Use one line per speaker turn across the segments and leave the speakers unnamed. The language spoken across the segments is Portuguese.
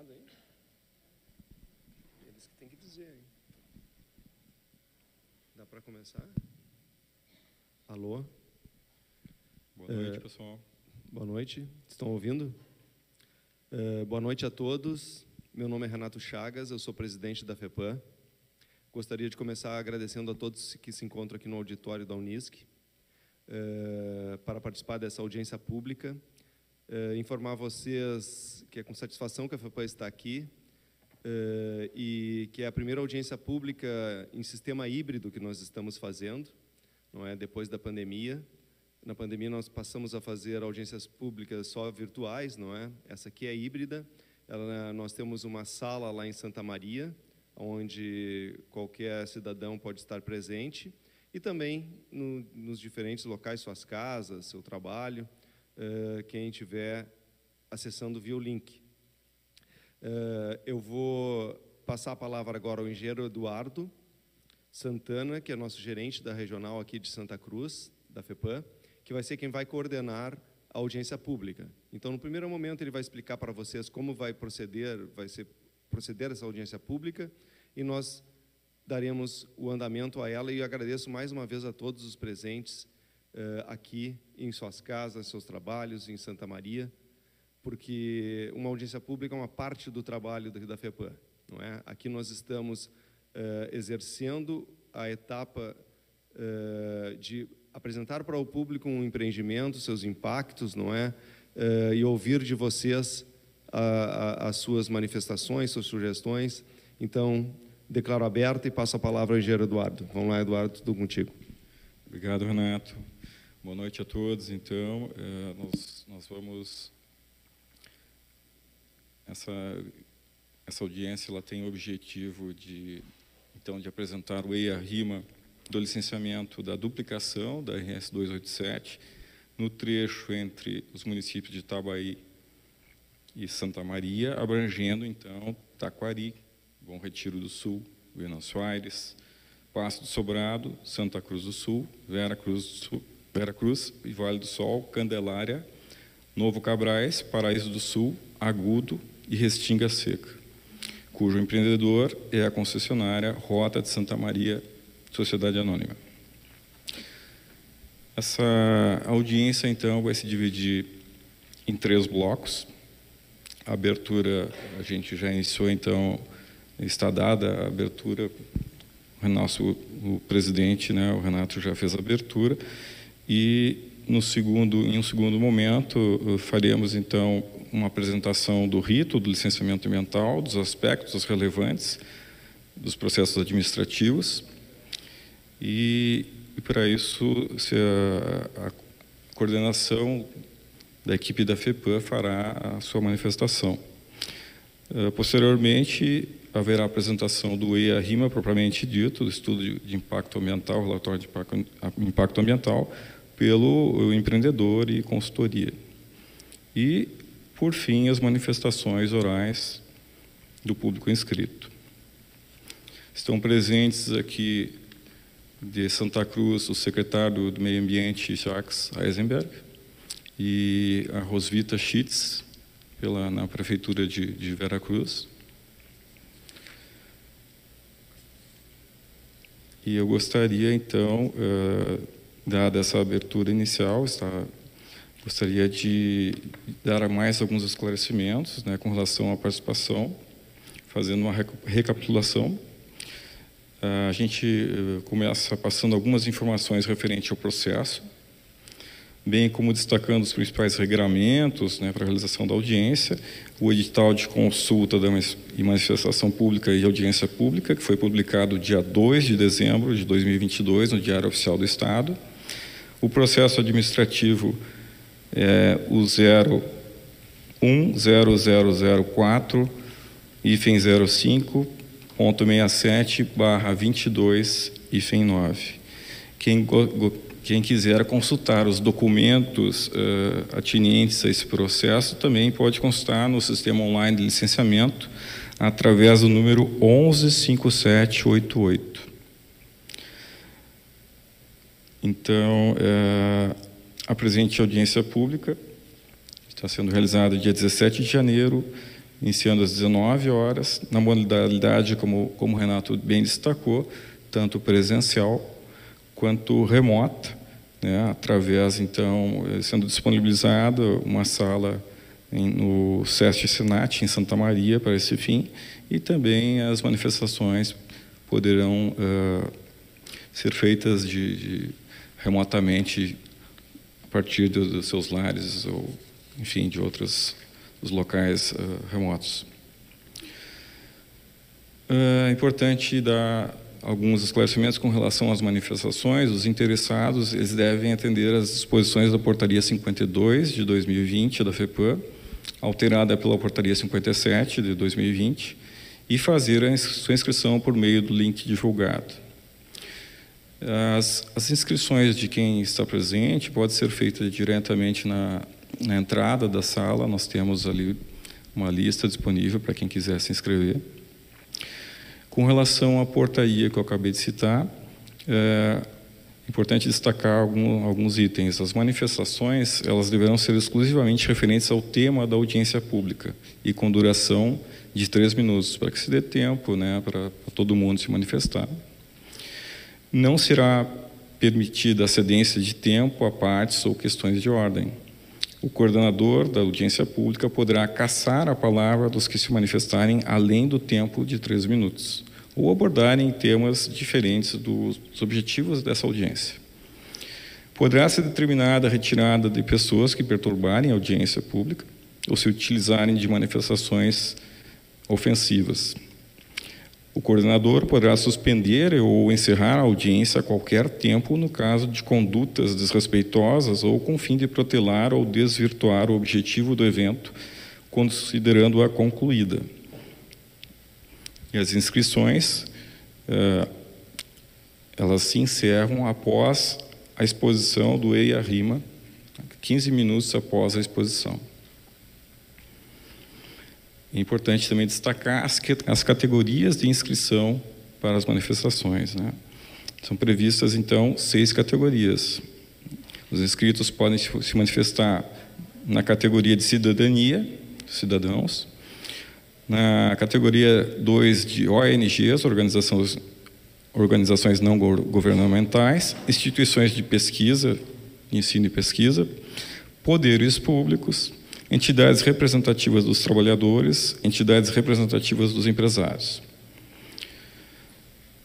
ligado aí? Eles que têm que dizer, hein? Dá para começar? Alô?
Boa noite, pessoal.
Boa noite. Estão ouvindo? Boa noite a todos. Meu nome é Renato Chagas, eu sou presidente da FEPAM. Gostaria de começar agradecendo a todos que se encontram aqui no auditório da Unisc para participar dessa audiência pública. Informar a vocês que é com satisfação que a FEPAM está aqui e que é a primeira audiência pública em sistema híbrido que nós estamos fazendo, não é? Depois da pandemia. Na pandemia nós passamos a fazer audiências públicas só virtuais, não é? Essa aqui é híbrida. Nós temos uma sala lá em Santa Maria, onde qualquer cidadão pode estar presente, e também nos diferentes locais, suas casas, seu trabalho, quem estiver acessando via o link. Eu vou passar a palavra agora ao engenheiro Eduardo Santana, que é nosso gerente da regional aqui de Santa Cruz, da FEPAM, que vai ser quem vai coordenar a audiência pública. Então, no primeiro momento, ele vai explicar para vocês como vai proceder essa audiência pública, e nós daremos o andamento a ela, e eu agradeço mais uma vez a todos os presentes aqui em suas casas, seus trabalhos, em Santa Maria, porque uma audiência pública é uma parte do trabalho da FEPAM, não é? Aqui nós estamos exercendo a etapa de apresentar para o público um empreendimento, seus impactos, não é? E ouvir de vocês as suas manifestações, suas sugestões. Então, declaro aberto e passo a palavra ao engenheiro Eduardo. Vamos lá, Eduardo, tudo contigo.
Obrigado, Renato. Boa noite a todos. Então, nós vamos... Essa audiência ela tem o objetivo de apresentar o EIA-RIMA do licenciamento da duplicação da RS 287 no trecho entre os municípios de Itabaí e Santa Maria, abrangendo, então, Taquari, Bom Retiro do Sul, Venâncio Aires, Passo do Sobrado, Santa Cruz do Sul, Vera Cruz e Vale do Sol, Candelária, Novo Cabrais, Paraíso do Sul, Agudo e Restinga Seca, cujo empreendedor é a concessionária Rota de Santa Maria, Sociedade Anônima. Essa audiência, então, vai se dividir em 3 blocos. A abertura, a gente já iniciou, então, está dada a abertura, o presidente, né, o Renato, já fez a abertura, e em um segundo momento, faremos, então, uma apresentação do rito do licenciamento ambiental, dos aspectos relevantes dos processos administrativos, e para isso a coordenação da equipe da FEPAM fará a sua manifestação. Posteriormente, haverá a apresentação do EIA-RIMA propriamente dito, do estudo de impacto ambiental, relatório de impacto ambiental, pelo empreendedor e consultoria. E, por fim, as manifestações orais do público inscrito. Estão presentes aqui de Santa Cruz o secretário do Meio Ambiente, Jacques Eisenberg, e a Rosvita Schitz, na prefeitura de Vera Cruz. E eu gostaria, então, dada essa abertura inicial, gostaria de dar mais alguns esclarecimentos, né, com relação à participação, fazendo uma recapitulação. A gente começa passando algumas informações referentes ao processo, bem como destacando os principais regramentos, né, para a realização da audiência, o edital de consulta e manifestação pública e audiência pública, que foi publicado dia 2 de dezembro de 2022, no Diário Oficial do Estado, o processo administrativo o 010004, hífen 05.67/22, hífen 9. Quem quiser consultar os documentos atinentes a esse processo, também pode consultar no sistema online de licenciamento, através do número 115788. Então, a presente audiência pública está sendo realizada dia 17 de janeiro iniciando às 19 horas, na modalidade, como o Renato bem destacou, tanto presencial quanto remota, né, através, então, sendo disponibilizada uma sala no SESC Senat, em Santa Maria, para esse fim, e também as manifestações poderão ser feitas remotamente a partir dos seus lares ou, enfim, de outros locais remotos. É importante dar alguns esclarecimentos com relação às manifestações. Os interessados, eles devem atender às disposições da Portaria 52 de 2020 da FEPAM, alterada pela Portaria 57 de 2020, e fazer a sua inscrição por meio do link divulgado. As inscrições de quem está presente podem ser feitas diretamente na entrada da sala. Nós temos ali uma lista disponível para quem quiser se inscrever. Com relação à portaria que eu acabei de citar, é importante destacar alguns itens. As manifestações, elas deverão ser exclusivamente referentes ao tema da audiência pública e com duração de 3 minutos, para que se dê tempo, né, para todo mundo se manifestar. Não será permitida a cedência de tempo a partes ou questões de ordem. O coordenador da audiência pública poderá cassar a palavra dos que se manifestarem além do tempo de 3 minutos, ou abordarem temas diferentes dos objetivos dessa audiência. Poderá ser determinada a retirada de pessoas que perturbarem a audiência pública ou se utilizarem de manifestações ofensivas. O coordenador poderá suspender ou encerrar a audiência a qualquer tempo no caso de condutas desrespeitosas ou com o fim de protelar ou desvirtuar o objetivo do evento, considerando-a concluída. E as inscrições, elas se encerram após a exposição do EIA-RIMA, 15 minutos após a exposição. É importante também destacar as categorias de inscrição para as manifestações, né? São previstas, então, 6 categorias. Os inscritos podem se manifestar na categoria de cidadania, cidadãos, na categoria 2 de ONGs, organizações não governamentais, instituições de pesquisa, ensino e pesquisa, poderes públicos, entidades representativas dos trabalhadores, entidades representativas dos empresários.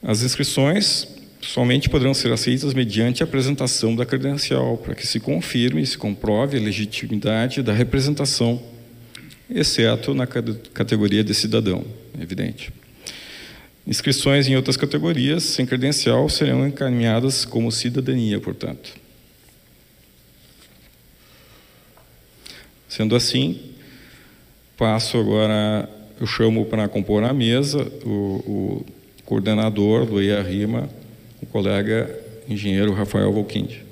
As inscrições somente poderão ser aceitas mediante a apresentação da credencial, para que se confirme e se comprove a legitimidade da representação, exceto na categoria de cidadão, é evidente. Inscrições em outras categorias, sem credencial, serão encaminhadas como cidadania, portanto. Sendo assim, passo agora, eu chamo para compor a mesa o coordenador do EIA-RIMA, o colega engenheiro Rafael Volquinde.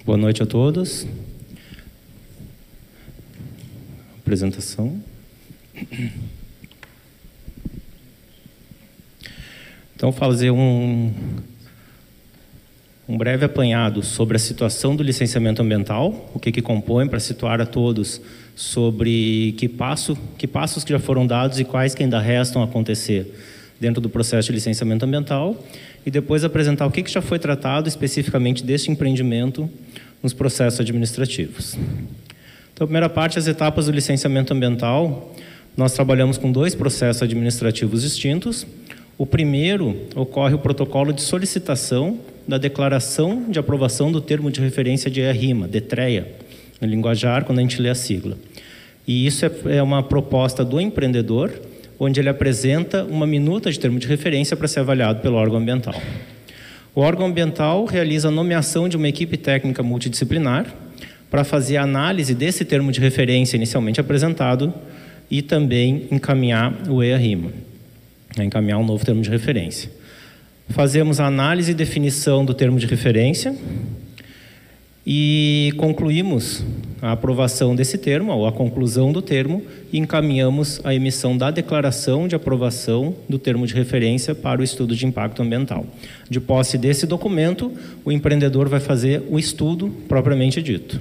Boa noite a todos. Apresentação. Então, fazer um breve apanhado sobre a situação do licenciamento ambiental, o que compõe, para situar a todos sobre que passos que já foram dados e quais que ainda restam a acontecer dentro do processo de licenciamento ambiental, e depois apresentar o que já foi tratado especificamente deste empreendimento nos processos administrativos. Então, a primeira parte, as etapas do licenciamento ambiental. Nós trabalhamos com 2 processos administrativos distintos. O primeiro ocorre o protocolo de solicitação da declaração de aprovação do termo de referência de EIA-RIMA, DETREA, no linguajar, quando a gente lê a sigla. E isso é uma proposta do empreendedor, onde ele apresenta uma minuta de termo de referência para ser avaliado pelo órgão ambiental. O órgão ambiental realiza a nomeação de uma equipe técnica multidisciplinar para fazer a análise desse termo de referência inicialmente apresentado e também encaminhar o EIA-RIMA, encaminhar um novo termo de referência. Fazemos a análise e definição do termo de referência E concluímos a aprovação desse termo, ou a conclusão do termo, e encaminhamos a emissão da declaração de aprovação do termo de referência para o estudo de impacto ambiental. De posse desse documento, o empreendedor vai fazer o estudo propriamente dito.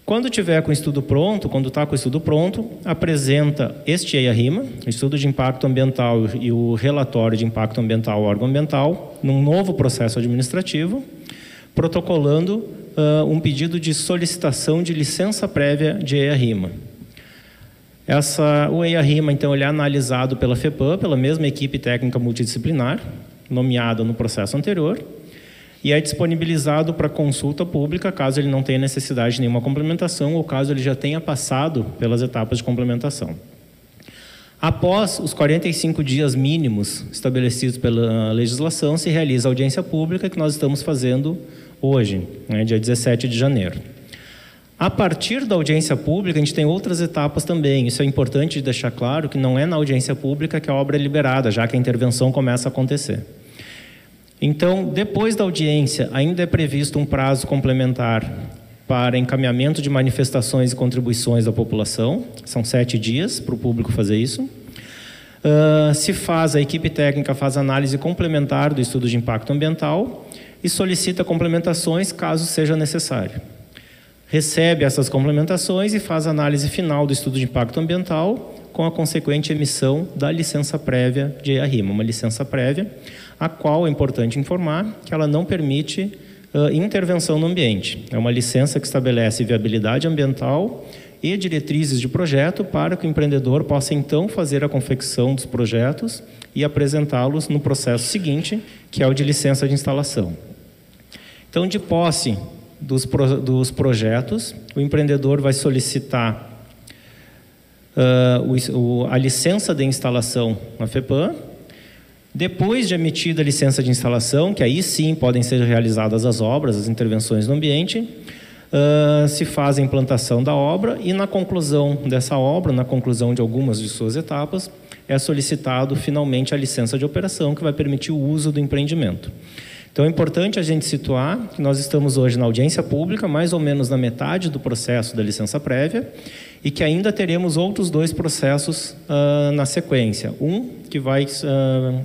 Quando tiver com o estudo pronto, quando está com o estudo pronto, apresenta este EIA-RIMA, estudo de impacto ambiental e o relatório de impacto ambiental ao órgão ambiental, num novo processo administrativo, protocolando um pedido de solicitação de licença prévia de EIA-RIMA. O EIA-RIMA, então, ele é analisado pela FEPAM, pela mesma equipe técnica multidisciplinar, nomeada no processo anterior, e é disponibilizado para consulta pública, caso ele não tenha necessidade de nenhuma complementação ou caso ele já tenha passado pelas etapas de complementação. Após os 45 dias mínimos estabelecidos pela legislação, se realiza a audiência pública, que nós estamos fazendo hoje, dia 17 de janeiro. A partir da audiência pública, a gente tem outras etapas também. Isso é importante deixar claro que não é na audiência pública que a obra é liberada, já que a intervenção começa a acontecer. Então, depois da audiência, ainda é previsto um prazo complementar para encaminhamento de manifestações e contribuições da população. São 7 dias para o público fazer isso. A equipe técnica faz análise complementar do estudo de impacto ambiental e solicita complementações caso seja necessário. Recebe essas complementações e faz a análise final do estudo de impacto ambiental com a consequente emissão da licença prévia de EIA-RIMA, uma licença prévia, a qual é importante informar que ela não permite intervenção no ambiente. É uma licença que estabelece viabilidade ambiental e diretrizes de projeto para que o empreendedor possa, então, fazer a confecção dos projetos e apresentá-los no processo seguinte, que é o de licença de instalação. Então, de posse dos projetos, o empreendedor vai solicitar a licença de instalação na FEPAM. Depois de emitida a licença de instalação, que aí sim podem ser realizadas as obras, as intervenções no ambiente, se faz a implantação da obra e na conclusão dessa obra, na conclusão de algumas de suas etapas, é solicitado finalmente a licença de operação, que vai permitir o uso do empreendimento. Então é importante a gente situar que nós estamos hoje na audiência pública, mais ou menos na metade do processo da licença prévia, e que ainda teremos outros 2 processos na sequência. Um que vai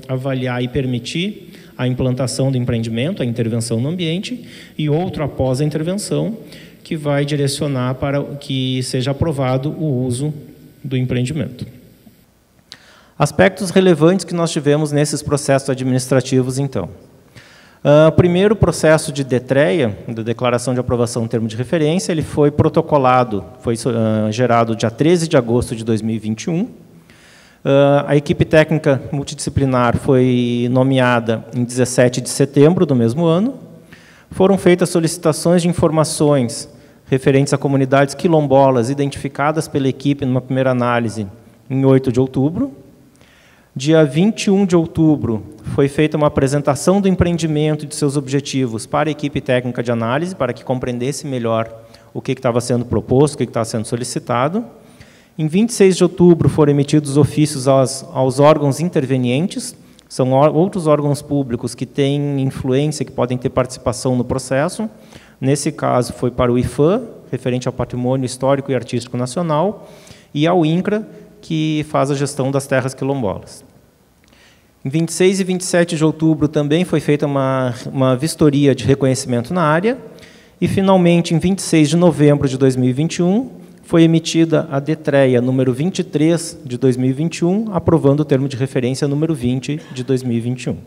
avaliar e permitir a implantação do empreendimento, a intervenção no ambiente, e outro após a intervenção, que vai direcionar para que seja aprovado o uso do empreendimento. Aspectos relevantes que nós tivemos nesses processos administrativos, então. O primeiro processo de DETREA, da Declaração de Aprovação do Termo de Referência, ele foi protocolado, foi gerado dia 13 de agosto de 2021. A equipe técnica multidisciplinar foi nomeada em 17 de setembro do mesmo ano. Foram feitas solicitações de informações referentes a comunidades quilombolas identificadas pela equipe numa primeira análise em 8 de outubro. Dia 21 de outubro, foi feita uma apresentação do empreendimento e de seus objetivos para a equipe técnica de análise, para que compreendesse melhor o que estava sendo proposto, o que estava sendo solicitado. Em 26 de outubro, foram emitidos ofícios aos órgãos intervenientes, são outros órgãos públicos que têm influência, que podem ter participação no processo. Nesse caso, foi para o IFAM, referente ao Patrimônio Histórico e Artístico Nacional, e ao INCRA, que faz a gestão das terras quilombolas. Em 26 e 27 de outubro também foi feita uma vistoria de reconhecimento na área e, finalmente, em 26 de novembro de 2021, foi emitida a DETREA número 23 de 2021, aprovando o termo de referência número 20 de 2021.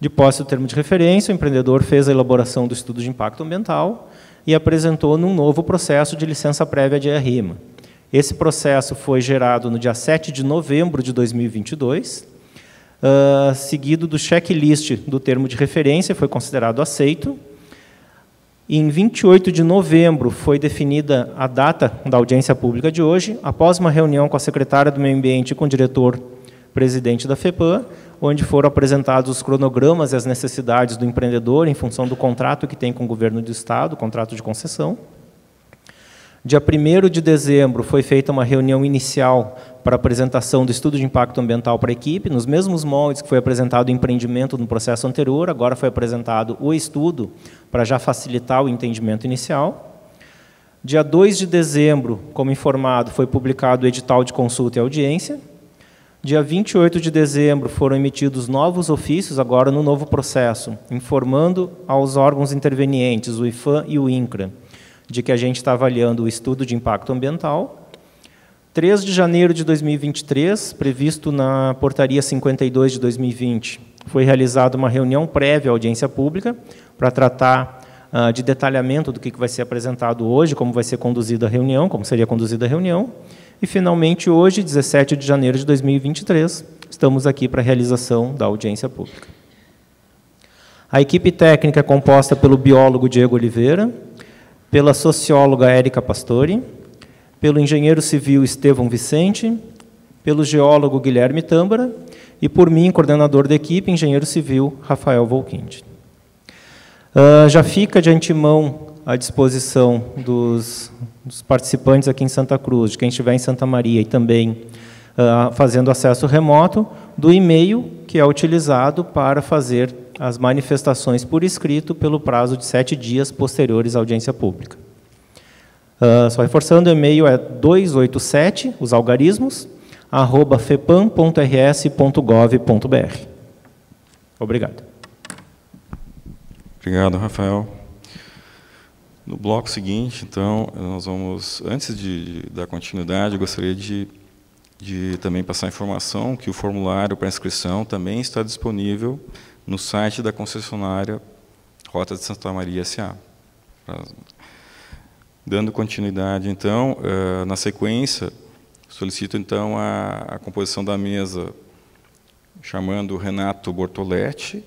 De posse do termo de referência, o empreendedor fez a elaboração do estudo de impacto ambiental e apresentou num novo processo de licença prévia de EIA-RIMA. Esse processo foi gerado no dia 7 de novembro de 2022, seguido do checklist do termo de referência, foi considerado aceito. Em 28 de novembro foi definida a data da audiência pública de hoje, após uma reunião com a secretária do Meio Ambiente e com o diretor-presidente da FEPAM, onde foram apresentados os cronogramas e as necessidades do empreendedor em função do contrato que tem com o governo do Estado, contrato de concessão. Dia 1º de dezembro foi feita uma reunião inicial para apresentação do estudo de impacto ambiental para a equipe, nos mesmos moldes que foi apresentado o empreendimento no processo anterior, agora foi apresentado o estudo para já facilitar o entendimento inicial. Dia 2 de dezembro, como informado, foi publicado o edital de consulta e audiência. Dia 28 de dezembro foram emitidos novos ofícios, agora no novo processo, informando aos órgãos intervenientes, o IFAM e o INCRA, de que a gente está avaliando o estudo de impacto ambiental. 3 de janeiro de 2023, previsto na portaria 52 de 2020, foi realizada uma reunião prévia à audiência pública para tratar de detalhamento do que vai ser apresentado hoje, como vai ser conduzida a reunião, como seria conduzida a reunião. E, finalmente, hoje, 17 de janeiro de 2023, estamos aqui para a realização da audiência pública. A equipe técnica é composta pelo biólogo Diego Oliveira, pela socióloga Érica Pastori, pelo engenheiro civil Estevão Vicente, pelo geólogo Guilherme Tâmbara e por mim, coordenador da equipe, engenheiro civil Rafael Volquinde. Já fica de antemão à disposição dos participantes aqui em Santa Cruz, de quem estiver em Santa Maria e também fazendo acesso remoto, do e-mail que é utilizado para fazer as manifestações por escrito pelo prazo de 7 dias posteriores à audiência pública. Só reforçando, o e-mail é 287, os algarismos, @fepam.rs.gov.br. Obrigado.
Obrigado, Rafael. No bloco seguinte, então, nós vamos, antes de dar continuidade, eu gostaria de também passar a informação que o formulário para inscrição também está disponível no site da concessionária Rota de Santa Maria S.A. Dando continuidade, então, na sequência, solicito, então, a composição da mesa, chamando o Renato Bortoletti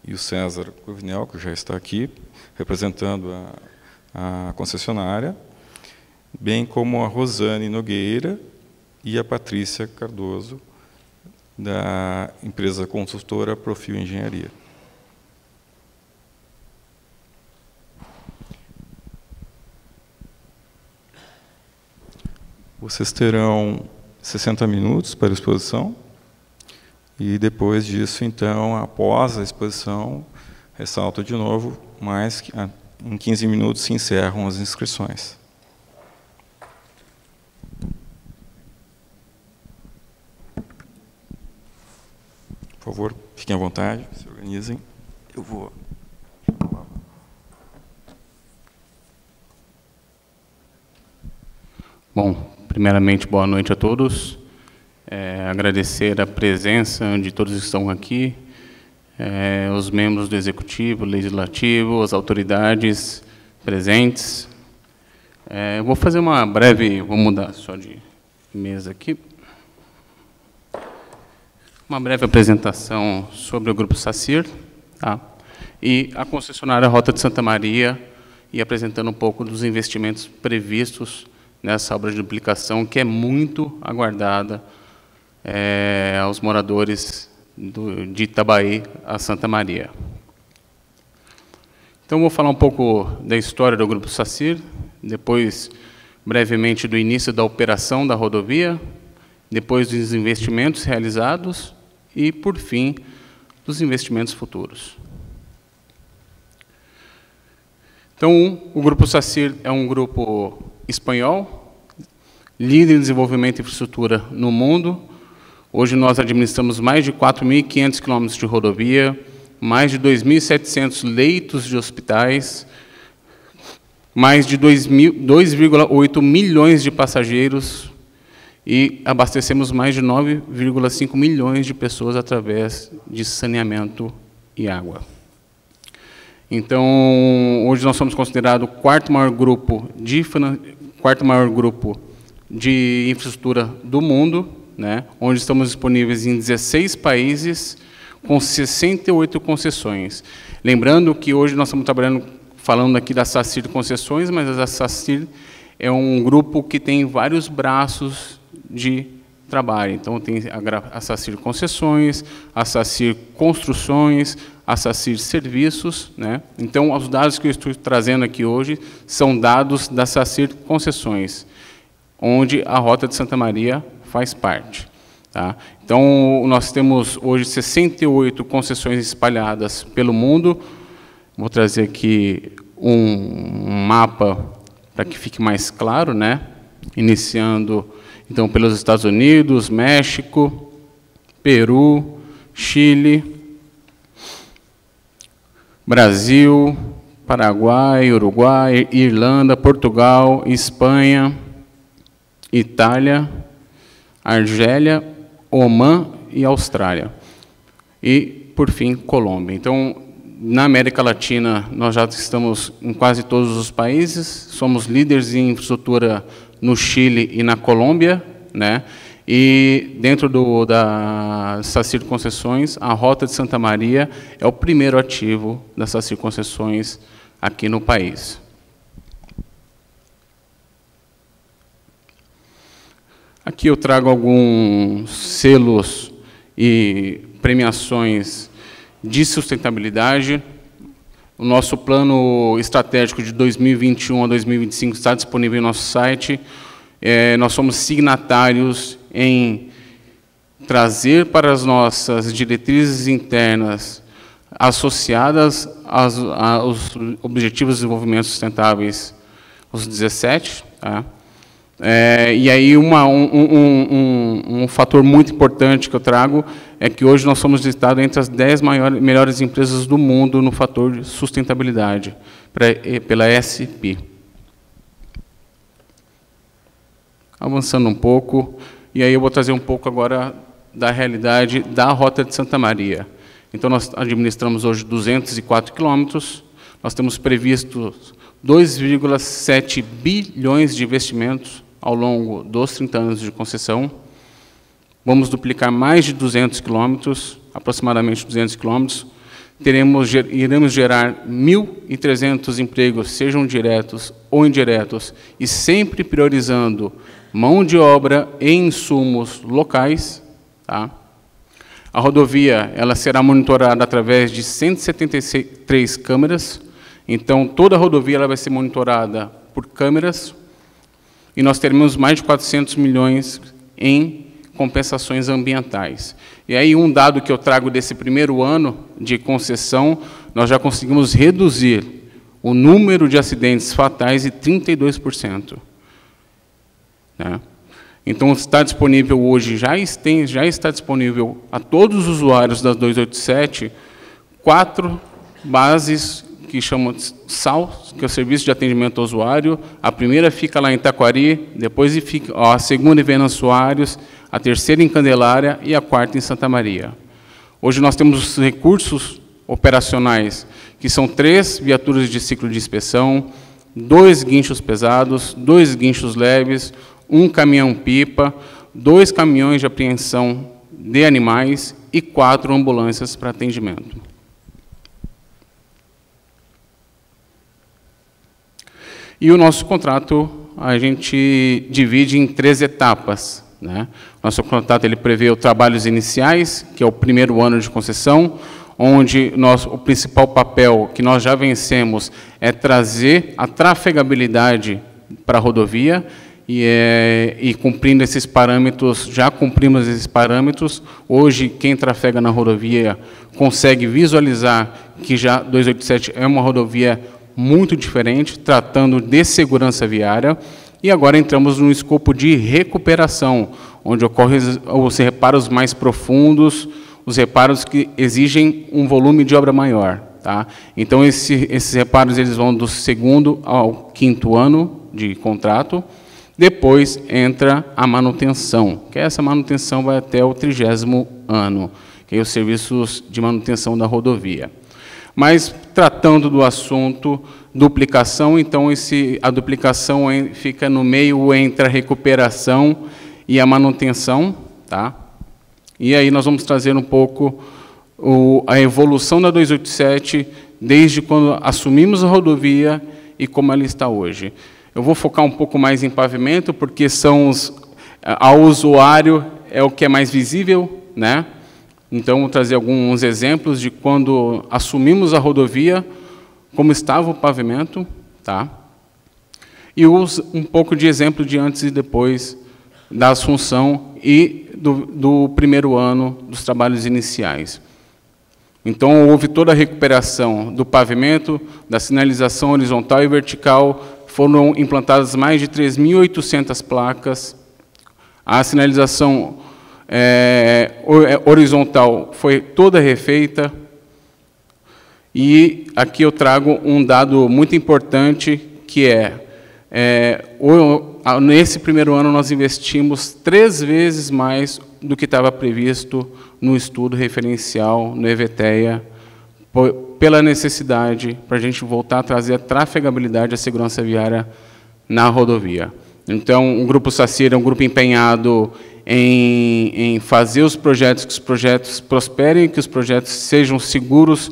e o César Covinel, que já está aqui, representando a concessionária, bem como a Rosane Nogueira e a Patrícia Cardoso, da empresa consultora Profil Engenharia. Vocês terão 60 minutos para a exposição, e depois disso, então, após a exposição, ressalto de novo, mas em 15 minutos se encerram as inscrições. Por favor, fiquem à vontade, se organizem. Eu vou...
Bom, primeiramente, boa noite a todos. Agradecer a presença de todos que estão aqui, os membros do Executivo, Legislativo, as autoridades presentes. Eu vou fazer uma breve... Vou mudar só de mesa aqui. Uma breve apresentação sobre o Grupo SACIR, tá? E a concessionária Rota de Santa Maria, e apresentando um pouco dos investimentos previstos nessa obra de duplicação, que é muito aguardada aos moradores de Itabaí a Santa Maria. Então, vou falar um pouco da história do Grupo SACIR, depois, brevemente, do início da operação da rodovia, depois dos investimentos realizados e, por fim, dos investimentos futuros. Então, o Grupo SACIR é um grupo espanhol, líder em desenvolvimento de infraestrutura no mundo. Hoje nós administramos mais de 4.500 quilômetros de rodovia, mais de 2.700 leitos de hospitais, mais de 2,8 milhões de passageiros e abastecemos mais de 9,5 milhões de pessoas através de saneamento e água. Então, hoje nós somos considerados o quarto maior grupo de infraestrutura do mundo, né, onde estamos disponíveis em 16 países, com 68 concessões. Lembrando que hoje nós estamos falando aqui da SACIR Concessões, mas a SACIR é um grupo que tem vários braços de trabalho. Então, tem a SACIR Concessões, a SACIR Construções, a SACIR Serviços, né? Então, os dados que eu estou trazendo aqui hoje são dados da SACIR Concessões, onde a Rota de Santa Maria faz parte. Tá? Então, nós temos hoje 68 concessões espalhadas pelo mundo. Vou trazer aqui um mapa para que fique mais claro, né? Iniciando, então, pelos Estados Unidos, México, Peru, Chile, Brasil, Paraguai, Uruguai, Irlanda, Portugal, Espanha, Itália, Argélia, Omã e Austrália. E, por fim, Colômbia. Então, na América Latina, nós já estamos em quase todos os países, somos líderes em infraestrutura no Chile e na Colômbia, né? E dentro da SACIR Concessões, a Rota de Santa Maria é o primeiro ativo da SACIR Concessões aqui no país. Aqui eu trago alguns selos e premiações de sustentabilidade. O nosso plano estratégico de 2021 a 2025 está disponível no nosso site. Nós somos signatários em trazer para as nossas diretrizes internas associadas aos Objetivos de Desenvolvimento Sustentáveis, os 17. Tá? E aí um fator muito importante que eu trago é que hoje nós somos listados entre as 10 melhores empresas do mundo no fator de sustentabilidade, pela ESG. Avançando um pouco, e aí eu vou trazer um pouco agora da realidade da Rota de Santa Maria. Então, nós administramos hoje 204 quilômetros, nós temos previsto 2,7 bilhões de investimentos ao longo dos 30 anos de concessão. Vamos duplicar mais de 200 quilômetros, aproximadamente 200 quilômetros. Iremos gerar 1.300 empregos, sejam diretos ou indiretos, e sempre priorizando mão de obra e insumos locais. Tá? A rodovia ela será monitorada através de 173 câmeras. Então, toda a rodovia ela vai ser monitorada por câmeras. E nós teremos mais de 400 milhões em compensações ambientais. E aí, um dado que eu trago desse primeiro ano de concessão, nós já conseguimos reduzir o número de acidentes fatais em 32%. Né? Então, está disponível hoje, já está disponível a todos os usuários das 287, 4 bases que chamam de SAL, que é o Serviço de Atendimento ao Usuário. A primeira fica lá em Taquari, depois a segunda em Venâncio Soares, a terceira em Candelária e a quarta em Santa Maria. Hoje nós temos os recursos operacionais, que são 3 viaturas de ciclo de inspeção, 2 guinchos pesados, 2 guinchos leves, 1 caminhão-pipa, 2 caminhões de apreensão de animais e 4 ambulâncias para atendimento. E o nosso contrato a gente divide em 3 etapas. Né? Nosso contrato ele prevê os trabalhos iniciais, que é o primeiro ano de concessão, onde o principal papel que nós já vencemos é trazer a trafegabilidade para a rodovia, e cumprindo esses parâmetros, já cumprimos esses parâmetros. Hoje, quem trafega na rodovia consegue visualizar que já 287 é uma rodovia muito diferente, tratando de segurança viária. E agora entramos no escopo de recuperação, onde ocorrem os reparos mais profundos, os reparos que exigem um volume de obra maior. Tá? Então, esses reparos eles vão do 2º ao 5º ano de contrato. Depois entra a manutenção, que essa manutenção vai até o 30º ano, que é os serviços de manutenção da rodovia. Mas, tratando do assunto duplicação, então a duplicação fica no meio entre a recuperação e a manutenção. Tá? E aí nós vamos trazer um pouco a evolução da 287, desde quando assumimos a rodovia e como ela está hoje. Eu vou focar um pouco mais em pavimento, porque ao usuário é o que é mais visível, né? Então, vou trazer alguns exemplos de quando assumimos a rodovia, como estava o pavimento, tá? E um pouco de exemplo de antes e depois da assunção e do primeiro ano dos trabalhos iniciais. Então, houve toda a recuperação do pavimento, da sinalização horizontal e vertical, foram implantadas mais de 3.800 placas, a sinalização horizontal foi toda refeita, e aqui eu trago um dado muito importante, que nesse primeiro ano nós investimos 3 vezes mais do que estava previsto no estudo referencial, no EVTEA, pela necessidade para a gente voltar a trazer a trafegabilidade e a segurança viária na rodovia. Então, o Grupo SACIR é um grupo empenhado em fazer os projetos, que os projetos prosperem, que os projetos sejam seguros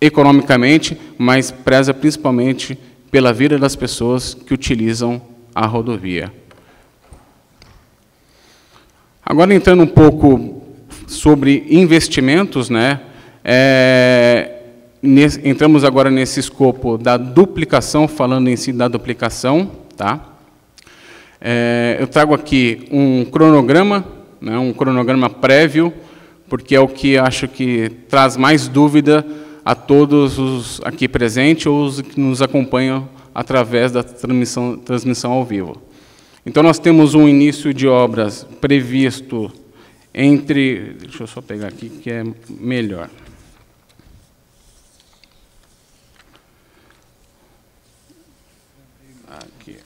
economicamente, mas preza principalmente pela vida das pessoas que utilizam a rodovia. Agora, entrando um pouco sobre investimentos, né? Entramos agora nesse escopo da duplicação, falando em si da duplicação, tá? Eu trago aqui um cronograma, né, um cronograma prévio, porque é o que acho que traz mais dúvida a todos os aqui presentes ou os que nos acompanham através da transmissão ao vivo. Então, nós temos um início de obras previsto entre... Deixa eu só pegar aqui, que é melhor. Aqui.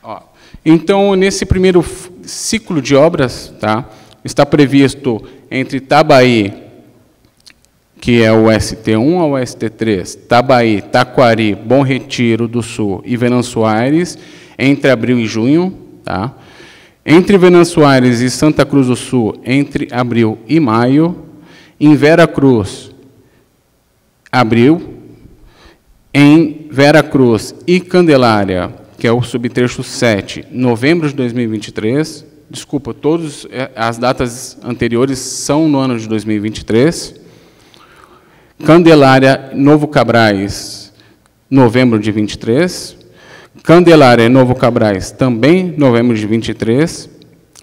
Ó. Então, nesse primeiro ciclo de obras, tá, está previsto entre Itabaí, que é o ST1 ao ST3, Itabaí, Taquari, Bom Retiro do Sul e Venâncio Aires, entre abril e junho. Tá? Entre Venâncio Aires e Santa Cruz do Sul, entre abril e maio. Em Vera Cruz, abril. Em Vera Cruz e Candelária, que é o subtrecho 7, novembro de 2023. Desculpa, todas as datas anteriores são no ano de 2023. Candelária, Novo Cabrais, novembro de 23. Candelária, Novo Cabrais, também novembro de 23.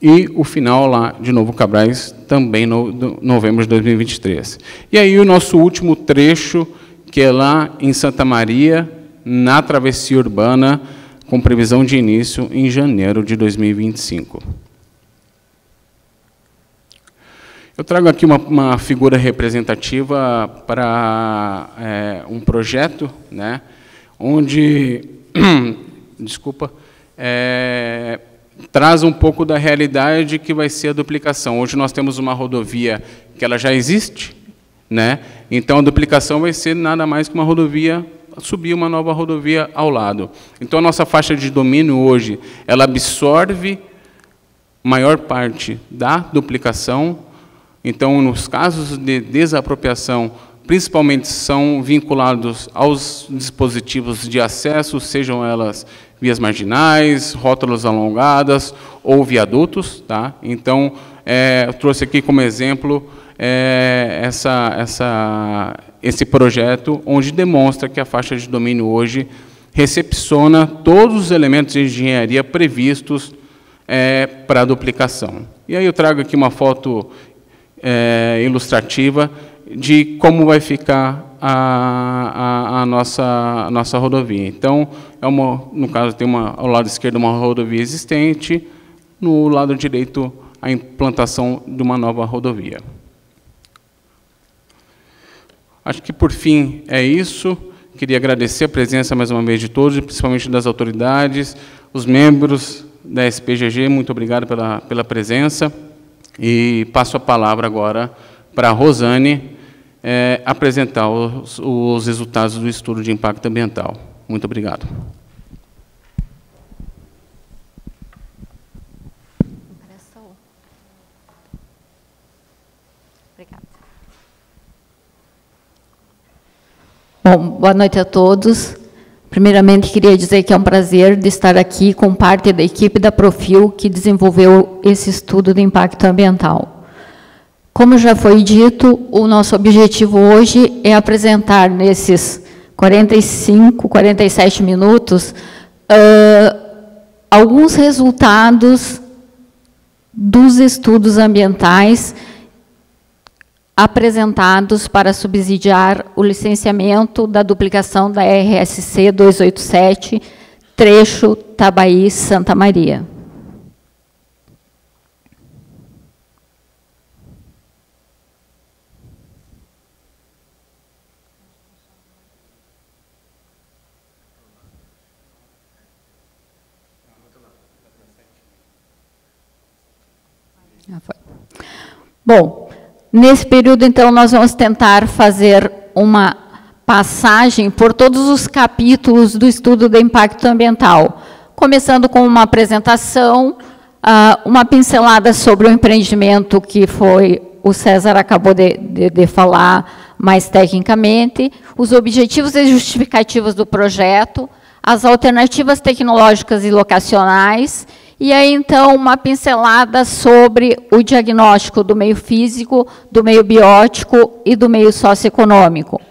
E o final lá de Novo Cabrais, também novembro de 2023. E aí o nosso último trecho, que é lá em Santa Maria, na travessia urbana, com previsão de início em janeiro de 2025. Eu trago aqui uma figura representativa para um projeto, né, onde, desculpa, traz um pouco da realidade que vai ser a duplicação. Hoje nós temos uma rodovia que ela já existe, né, então a duplicação vai ser nada mais que uma rodovia, subir uma nova rodovia ao lado. Então a nossa faixa de domínio hoje, ela absorve maior parte da duplicação. Então, nos casos de desapropriação, principalmente são vinculados aos dispositivos de acesso, sejam elas vias marginais, rótulas alongadas ou viadutos. Tá? Então, eu trouxe aqui como exemplo esse projeto, onde demonstra que a faixa de domínio hoje recepciona todos os elementos de engenharia previstos para a duplicação. E aí eu trago aqui uma foto ilustrativa de como vai ficar a nossa rodovia. Então, no caso, tem ao lado esquerdo uma rodovia existente, no lado direito a implantação de uma nova rodovia. Acho que, por fim, é isso. Queria agradecer a presença, mais uma vez, de todos, principalmente das autoridades, os membros da SPGG, muito obrigado pela presença. E passo a palavra agora para a Rosane apresentar os resultados do estudo de impacto ambiental. Muito obrigado.
Obrigada. Bom, boa noite a todos. Primeiramente, queria dizer que é um prazer de estar aqui com parte da equipe da Profil que desenvolveu esse estudo de impacto ambiental. Como já foi dito, o nosso objetivo hoje é apresentar nesses 45, 47 minutos alguns resultados dos estudos ambientais apresentados para subsidiar o licenciamento da duplicação da RSC 287, trecho Tabaí-Santa Maria. Bom, nesse período, então, nós vamos tentar fazer uma passagem por todos os capítulos do estudo de impacto ambiental, começando com uma apresentação, uma pincelada sobre o empreendimento que o César acabou de falar mais tecnicamente, os objetivos e justificativas do projeto, as alternativas tecnológicas e locacionais, e aí, então, uma pincelada sobre o diagnóstico do meio físico, do meio biótico e do meio socioeconômico.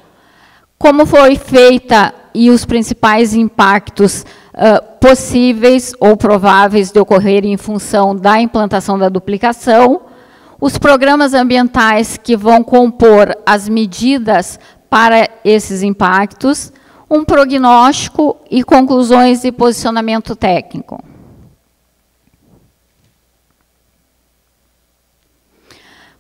Como foi feita e os principais impactos possíveis ou prováveis de ocorrerem em função da implantação da duplicação, os programas ambientais que vão compor as medidas para esses impactos, um prognóstico e conclusões de posicionamento técnico.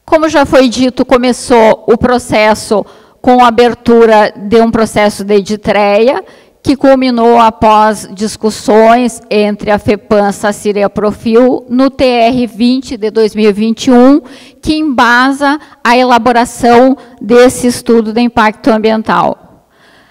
Como já foi dito, começou o processo com a abertura de um processo de editreia, que culminou após discussões entre a FEPAM, SACIR e a Profil, no TR 20 de 2021, que embasa a elaboração desse estudo de impacto ambiental.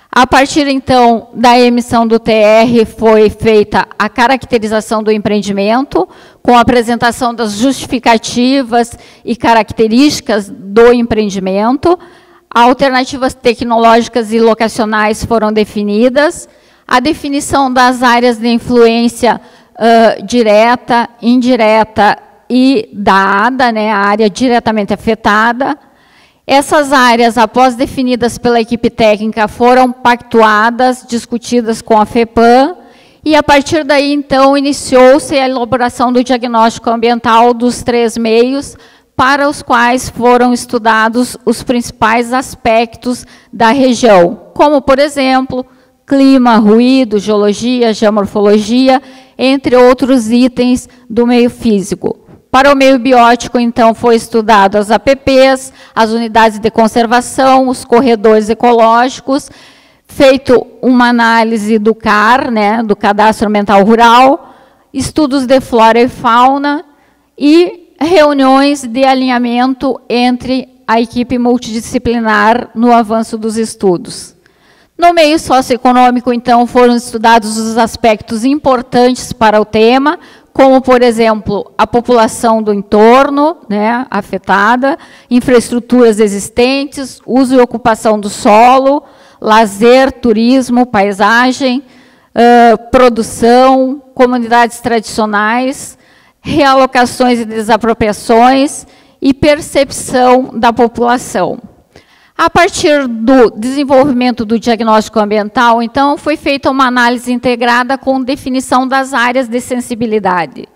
A partir, então, da emissão do TR, foi feita a caracterização do empreendimento, com a apresentação das justificativas e características do empreendimento. Alternativas tecnológicas e locacionais foram definidas. A definição das áreas de influência direta, indireta e dada, né, a área diretamente afetada. Essas áreas, após definidas pela equipe técnica, foram pactuadas, discutidas com a FEPAM, e a partir daí, então, iniciou-se a elaboração do diagnóstico ambiental dos 3 meios, para os quais foram estudados os principais aspectos da região, como, por exemplo, clima, ruído, geologia, geomorfologia, entre outros itens do meio físico. Para o meio biótico, então, foi estudado as APPs, as unidades de conservação, os corredores ecológicos, feito uma análise do CAR, né, do Cadastro Ambiental Rural, estudos de flora e fauna e reuniões de alinhamento entre a equipe multidisciplinar no avanço dos estudos. No meio socioeconômico, então, foram estudados os aspectos importantes para o tema, como, por exemplo, a população do entorno, né, afetada, infraestruturas existentes, uso e ocupação do solo, lazer, turismo, paisagem, produção, comunidades tradicionais, realocações e desapropriações e percepção da população. A partir do desenvolvimento do diagnóstico ambiental, então, foi feita uma análise integrada com definição das áreas de sensibilidade.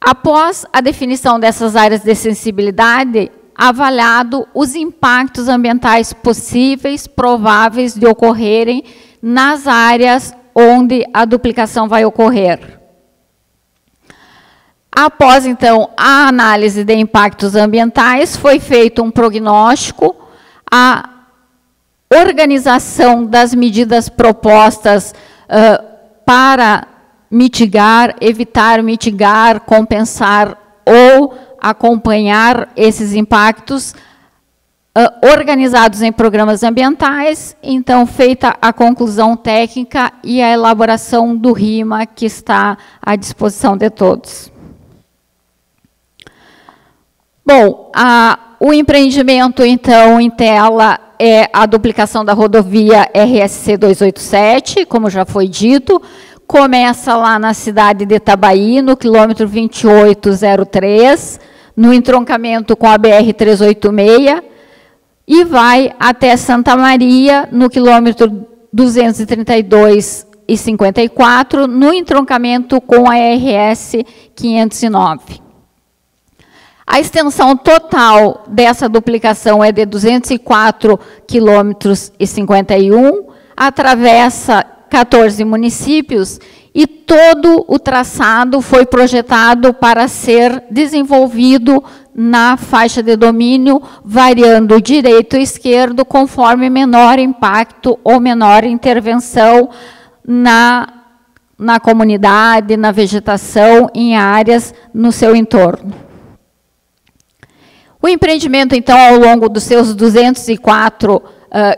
Após a definição dessas áreas de sensibilidade, avaliado os impactos ambientais possíveis, prováveis de ocorrerem nas áreas onde a duplicação vai ocorrer. Após, então, a análise de impactos ambientais, foi feito um prognóstico, a organização das medidas propostas para mitigar, evitar, mitigar, compensar ou acompanhar esses impactos organizados em programas ambientais, então, feita a conclusão técnica e a elaboração do RIMA, que está à disposição de todos. Bom, o empreendimento, então, em tela é a duplicação da rodovia RSC 287, como já foi dito, começa lá na cidade de Itabaí, no quilômetro 2803, no entroncamento com a BR-386, e vai até Santa Maria, no quilômetro 232,54, no entroncamento com a RS 509. A extensão total dessa duplicação é de 204 quilômetros e 51, atravessa 14 municípios, e todo o traçado foi projetado para ser desenvolvido na faixa de domínio, variando direito e esquerdo, conforme menor impacto ou menor intervenção na comunidade, na vegetação, em áreas no seu entorno. O empreendimento, então, ao longo dos seus 204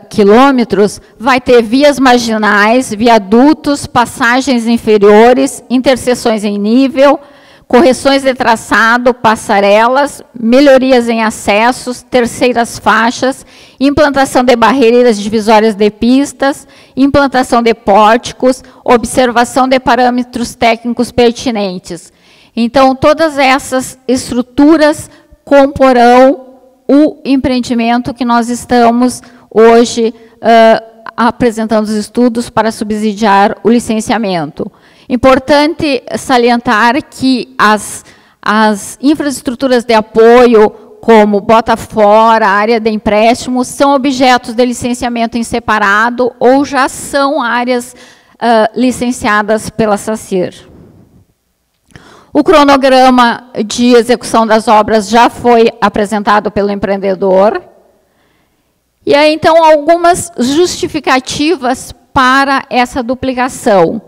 quilômetros, vai ter vias marginais, viadutos, passagens inferiores, interseções em nível, correções de traçado, passarelas, melhorias em acessos, terceiras faixas, implantação de barreiras divisórias de pistas, implantação de pórticos, observação de parâmetros técnicos pertinentes. Então, todas essas estruturas comporão o empreendimento que nós estamos hoje apresentando os estudos para subsidiar o licenciamento. Importante salientar que as infraestruturas de apoio, como bota fora, área de empréstimo, são objetos de licenciamento em separado ou já são áreas licenciadas pela SACIR. O cronograma de execução das obras já foi apresentado pelo empreendedor. E aí, então, algumas justificativas para essa duplicação.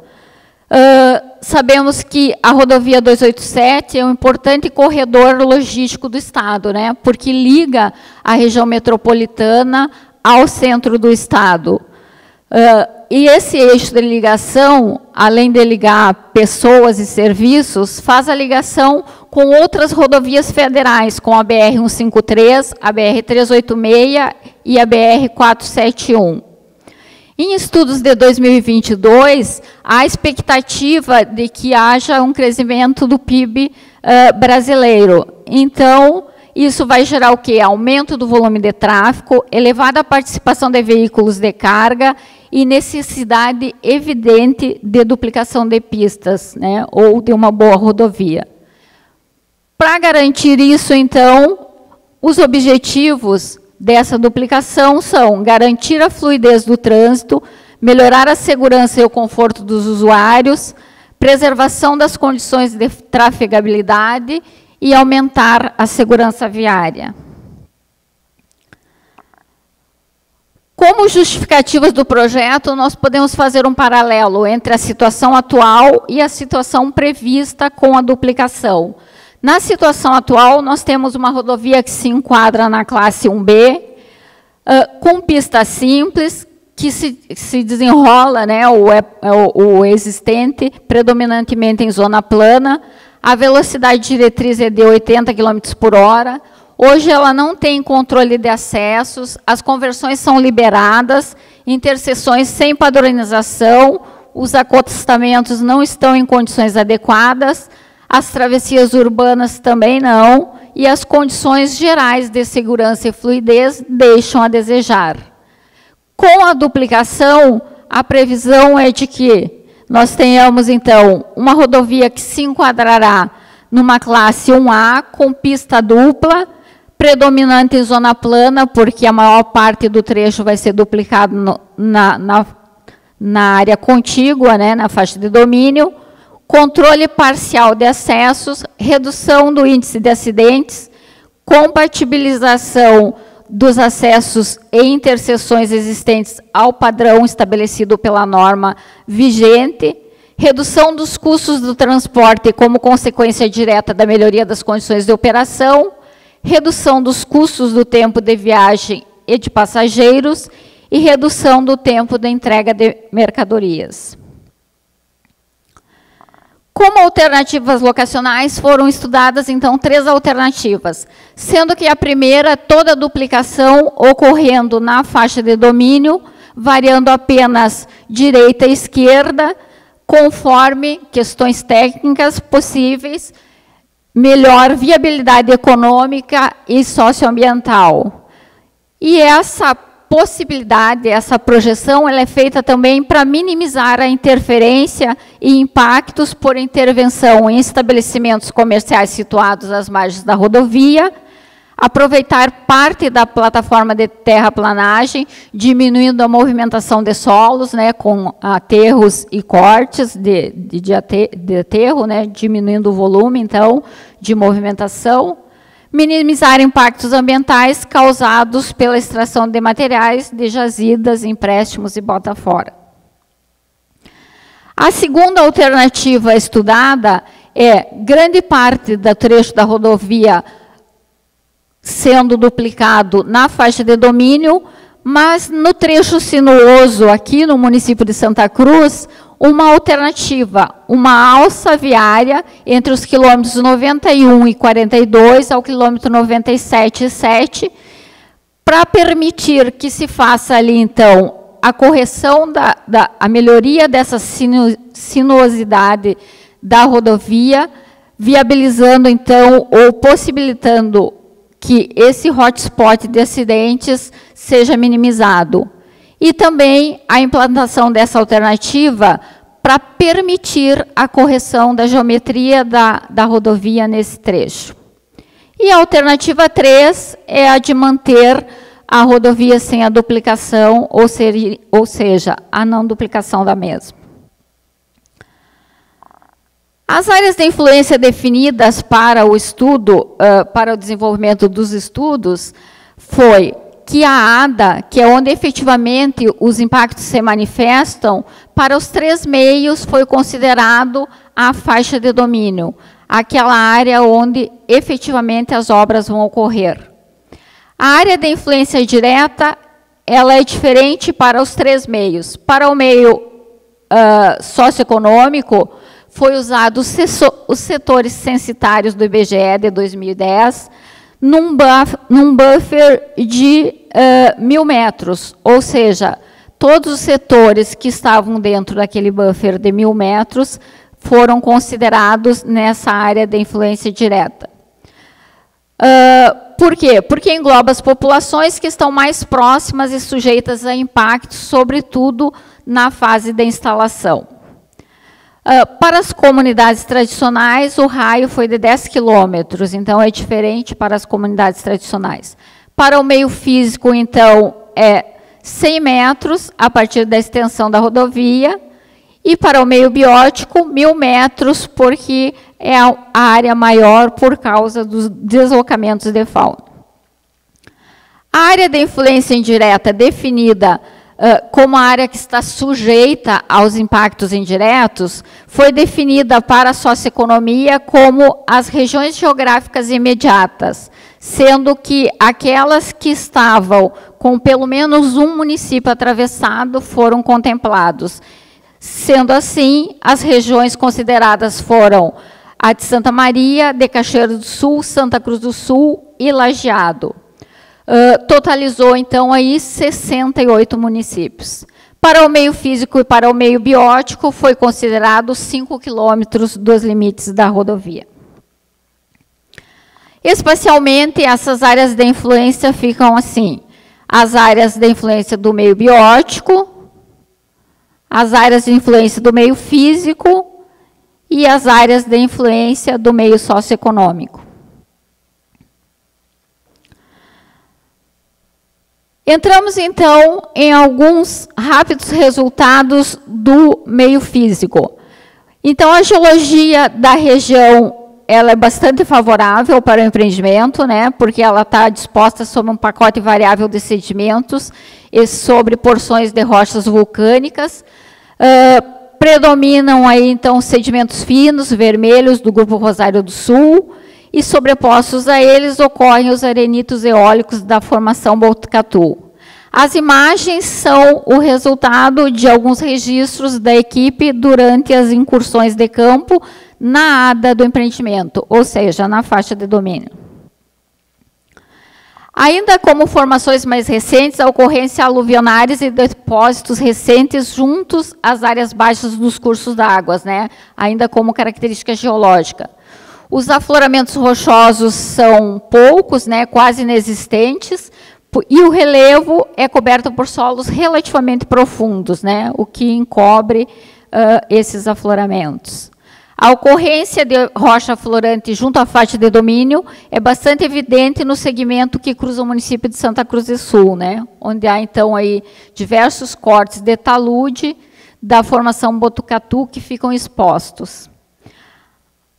Sabemos que a rodovia 287 é um importante corredor logístico do Estado, né? Porque liga a região metropolitana ao centro do Estado. E esse eixo de ligação, além de ligar pessoas e serviços, faz a ligação com outras rodovias federais, com a BR-153, a BR-386 e a BR-471. Em estudos de 2022, há expectativa de que haja um crescimento do PIB brasileiro. Então, isso vai gerar o quê? Aumento do volume de tráfego, elevada participação de veículos de carga e necessidade evidente de duplicação de pistas, né, ou de uma boa rodovia. Para garantir isso, então, os objetivos dessa duplicação são garantir a fluidez do trânsito, melhorar a segurança e o conforto dos usuários, preservação das condições de trafegabilidade e aumentar a segurança viária. Como justificativas do projeto, nós podemos fazer um paralelo entre a situação atual e a situação prevista com a duplicação. Na situação atual, nós temos uma rodovia que se enquadra na classe 1B, com pista simples, que se desenrola, né, o existente, predominantemente em zona plana. A velocidade diretriz é de 80 km por hora. Hoje ela não tem controle de acessos, as conversões são liberadas, interseções sem padronização, os acostamentos não estão em condições adequadas, as travessias urbanas também não, e as condições gerais de segurança e fluidez deixam a desejar. Com a duplicação, a previsão é de que nós tenhamos, então, uma rodovia que se enquadrará numa classe 1A, com pista dupla, predominante em zona plana, porque a maior parte do trecho vai ser duplicado na área contígua, né, na faixa de domínio, controle parcial de acessos, redução do índice de acidentes, compatibilização dos acessos e interseções existentes ao padrão estabelecido pela norma vigente, redução dos custos do transporte como consequência direta da melhoria das condições de operação, redução dos custos do tempo de viagem e de passageiros e redução do tempo de entrega de mercadorias. Como alternativas locacionais, foram estudadas, então, 3 alternativas, sendo que a primeira, toda a duplicação ocorrendo na faixa de domínio, variando apenas direita e esquerda, conforme questões técnicas possíveis, melhor viabilidade econômica e socioambiental. E essa possibilidade, essa projeção, ela é feita também para minimizar a interferência e impactos por intervenção em estabelecimentos comerciais situados às margens da rodovia, aproveitar parte da plataforma de terraplanagem, diminuindo a movimentação de solos, né, com aterros e cortes de aterro, né, diminuindo o volume, então, de movimentação, minimizar impactos ambientais causados pela extração de materiais de jazidas, empréstimos e bota fora. A segunda alternativa estudada é grande parte do trecho da rodovia sendo duplicado na faixa de domínio, mas no trecho sinuoso aqui no município de Santa Cruz, uma alternativa, uma alça viária entre os quilômetros 91 e 42 ao quilômetro 97 e 7, para permitir que se faça ali, então, a correção, a melhoria dessa sinuosidade da rodovia, viabilizando, então, ou possibilitando que esse hotspot de acidentes seja minimizado. E também a implantação dessa alternativa para permitir a correção da geometria da rodovia nesse trecho. E a alternativa 3 é a de manter a rodovia sem a duplicação, ou seja, a não duplicação da mesma. As áreas de influência definidas para o estudo, para o desenvolvimento dos estudos, foi que a ADA, que é onde efetivamente os impactos se manifestam, para os 3 meios foi considerado a faixa de domínio, aquela área onde efetivamente as obras vão ocorrer. A área de influência direta, ela é diferente para os 3 meios. Para o meio socioeconômico, foi usado os setores censitários do IBGE de 2010, num buffer de 1.000 metros, ou seja, todos os setores que estavam dentro daquele buffer de 1.000 metros foram considerados nessa área de influência direta. Por quê? Porque engloba as populações que estão mais próximas e sujeitas a impactos, sobretudo na fase da instalação. Para as comunidades tradicionais, o raio foi de 10 quilômetros, então é diferente para as comunidades tradicionais. Para o meio físico, então, é 100 metros a partir da extensão da rodovia, e para o meio biótico, 1.000 metros, porque é a área maior por causa dos deslocamentos de fauna. A área de influência indireta definida como a área que está sujeita aos impactos indiretos, foi definida para a socioeconomia como as regiões geográficas imediatas, sendo que aquelas que estavam com pelo menos um município atravessado foram contemplados. Sendo assim, as regiões consideradas foram a de Santa Maria, de Cachoeiro do Sul, Santa Cruz do Sul e Lajeado. Totalizou, então, aí 68 municípios. Para o meio físico e para o meio biótico, foi considerado 5 quilômetros dos limites da rodovia. Espacialmente, essas áreas de influência ficam assim: as áreas de influência do meio biótico, as áreas de influência do meio físico e as áreas de influência do meio socioeconômico. Entramos, então, em alguns rápidos resultados do meio físico. Então, a geologia da região ela é bastante favorável para o empreendimento, né, porque ela está disposta sobre um pacote variável de sedimentos e sobre porções de rochas vulcânicas. Predominam aí, então, sedimentos finos, vermelhos, do Grupo Rosário do Sul, e sobrepostos a eles ocorrem os arenitos eólicos da formação Botucatu. As imagens são o resultado de alguns registros da equipe durante as incursões de campo na ADA do empreendimento, ou seja, na faixa de domínio. Ainda como formações mais recentes, a ocorrência aluvionares e depósitos recentes juntos às áreas baixas dos cursos d'água, né? Ainda como característica geológica. Os afloramentos rochosos são poucos, né, quase inexistentes, e o relevo é coberto por solos relativamente profundos, né, o que encobre esses afloramentos. A ocorrência de rocha aflorante junto à faixa de domínio é bastante evidente no segmento que cruza o município de Santa Cruz do Sul, né, onde há, então, aí diversos cortes de talude da formação Botucatu que ficam expostos.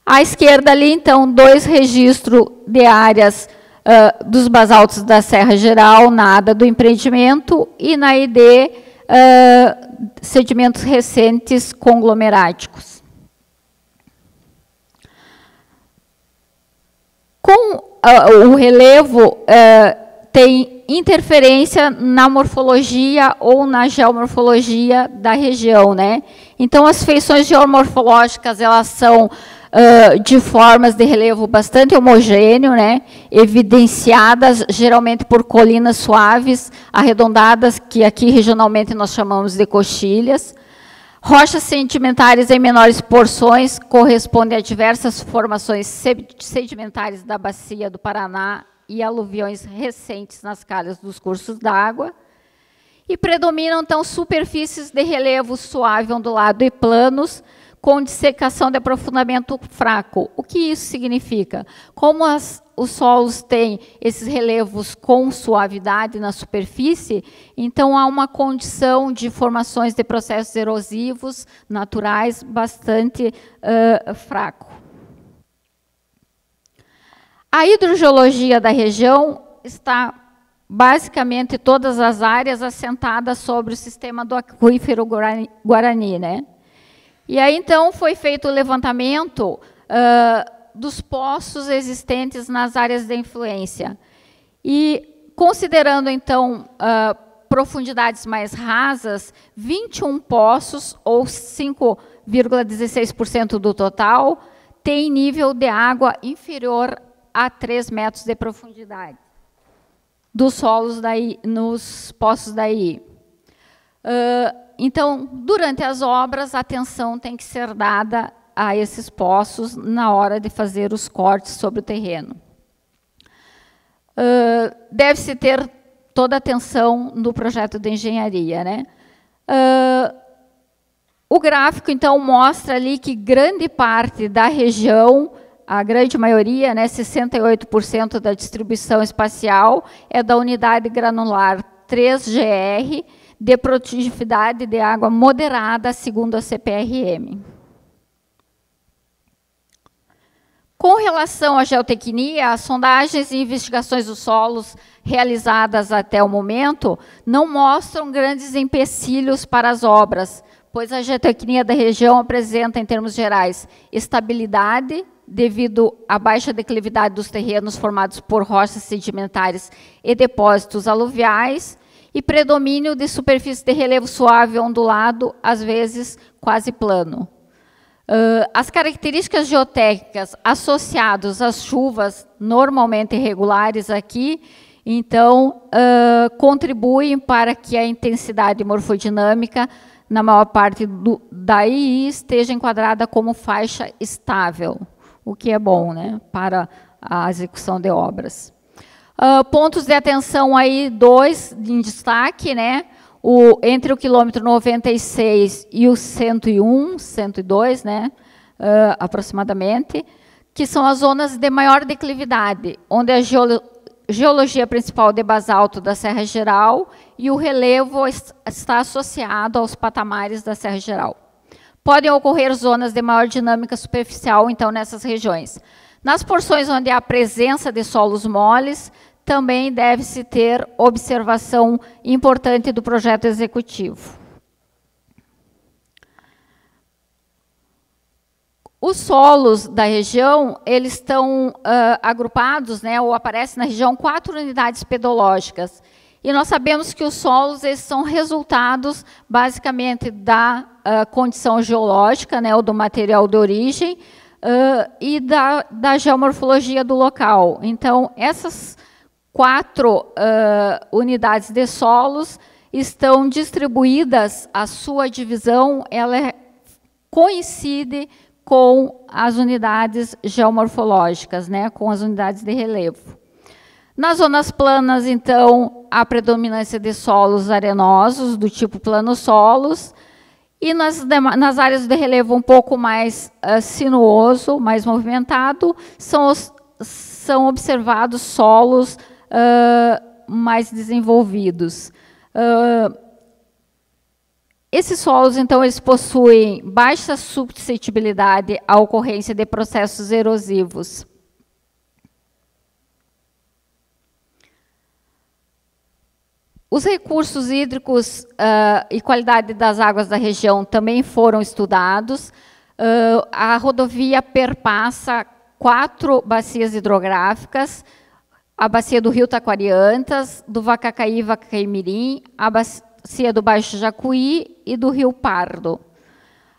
À esquerda ali, então, 2 registros de áreas dos basaltos da Serra Geral, na ADA do empreendimento, e na ID, sedimentos recentes conglomeráticos. Com o relevo, tem interferência na morfologia ou na geomorfologia da região, né? Então, as feições geomorfológicas, elas são de formas de relevo bastante homogêneo, né? Evidenciadas geralmente por colinas suaves, arredondadas, que aqui regionalmente nós chamamos de coxilhas. Rochas sedimentares em menores porções correspondem a diversas formações sedimentares da bacia do Paraná e aluviões recentes nas calhas dos cursos d'água. E predominam, então, superfícies de relevo suave, ondulado e planos, com dissecação de aprofundamento fraco. O que isso significa? Como os solos têm esses relevos com suavidade na superfície, então há uma condição de formações de processos erosivos naturais bastante fraco. A hidrogeologia da região está basicamente todas as áreas assentadas sobre o sistema do aquífero Guarani, né? E aí, então, foi feito o levantamento dos poços existentes nas áreas de influência. E, considerando, então, profundidades mais rasas, 21 poços, ou 5,16% do total, têm nível de água inferior a 3 metros de profundidade dos solos nos poços daí. Então, durante as obras, a atenção tem que ser dada a esses poços na hora de fazer os cortes sobre o terreno. Deve-se ter toda a atenção no projeto de engenharia, né? O gráfico, então, mostra ali que grande parte da região, a grande maioria, né, 68% da distribuição espacial, é da unidade granular 3GR, de produtividade de água moderada, segundo a CPRM. Com relação à geotecnia, as sondagens e investigações dos solos realizadas até o momento não mostram grandes empecilhos para as obras, pois a geotecnia da região apresenta, em termos gerais, estabilidade, devido à baixa declividade dos terrenos formados por rochas sedimentares e depósitos aluviais, e predomínio de superfície de relevo suave ondulado, às vezes quase plano. As características geotécnicas associadas às chuvas normalmente irregulares aqui, então, contribuem para que a intensidade morfodinâmica, na maior parte daí, esteja enquadrada como faixa estável, o que é bom, né, para a execução de obras. Pontos de atenção aí, 2 em destaque, né? Entre o quilômetro 96 e o 101, 102, né? Aproximadamente, que são as zonas de maior declividade, onde a geologia principal de basalto da Serra Geral e o relevo está associado aos patamares da Serra Geral. Podem ocorrer zonas de maior dinâmica superficial, então, nessas regiões. Nas porções onde há presença de solos moles, também deve-se ter observação importante do projeto executivo. Os solos da região, eles estão agrupados, né, ou aparecem na região 4 unidades pedológicas. E nós sabemos que os solos eles são resultados, basicamente, da condição geológica, né, ou do material de origem, e da geomorfologia do local. Então, essas 4 unidades de solos estão distribuídas, a sua divisão ela coincide com as unidades geomorfológicas, né, com as unidades de relevo. Nas zonas planas, então, há predominância de solos arenosos, do tipo plano-solos, e nas áreas de relevo um pouco mais sinuoso, mais movimentado, são observados solos mais desenvolvidos. Esses solos, então, eles possuem baixa suscetibilidade à ocorrência de processos erosivos. Os recursos hídricos e qualidade das águas da região também foram estudados. A rodovia perpassa 4 bacias hidrográficas, a bacia do Rio Taquariantas, do Vacacaí e Vacacaí-Mirim, a bacia do Baixo Jacuí e do Rio Pardo.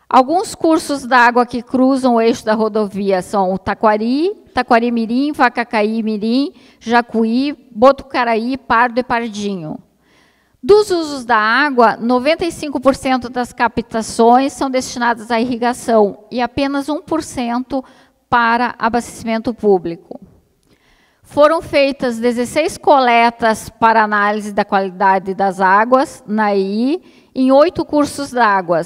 Alguns cursos d'água que cruzam o eixo da rodovia são o Taquari, Taquari-Mirim, Vacacaí-Mirim, Jacuí, Botucaraí, Pardo e Pardinho. Dos usos da água, 95% das captações são destinadas à irrigação e apenas 1% para abastecimento público. Foram feitas 16 coletas para análise da qualidade das águas, na EI, em 8 cursos d'água,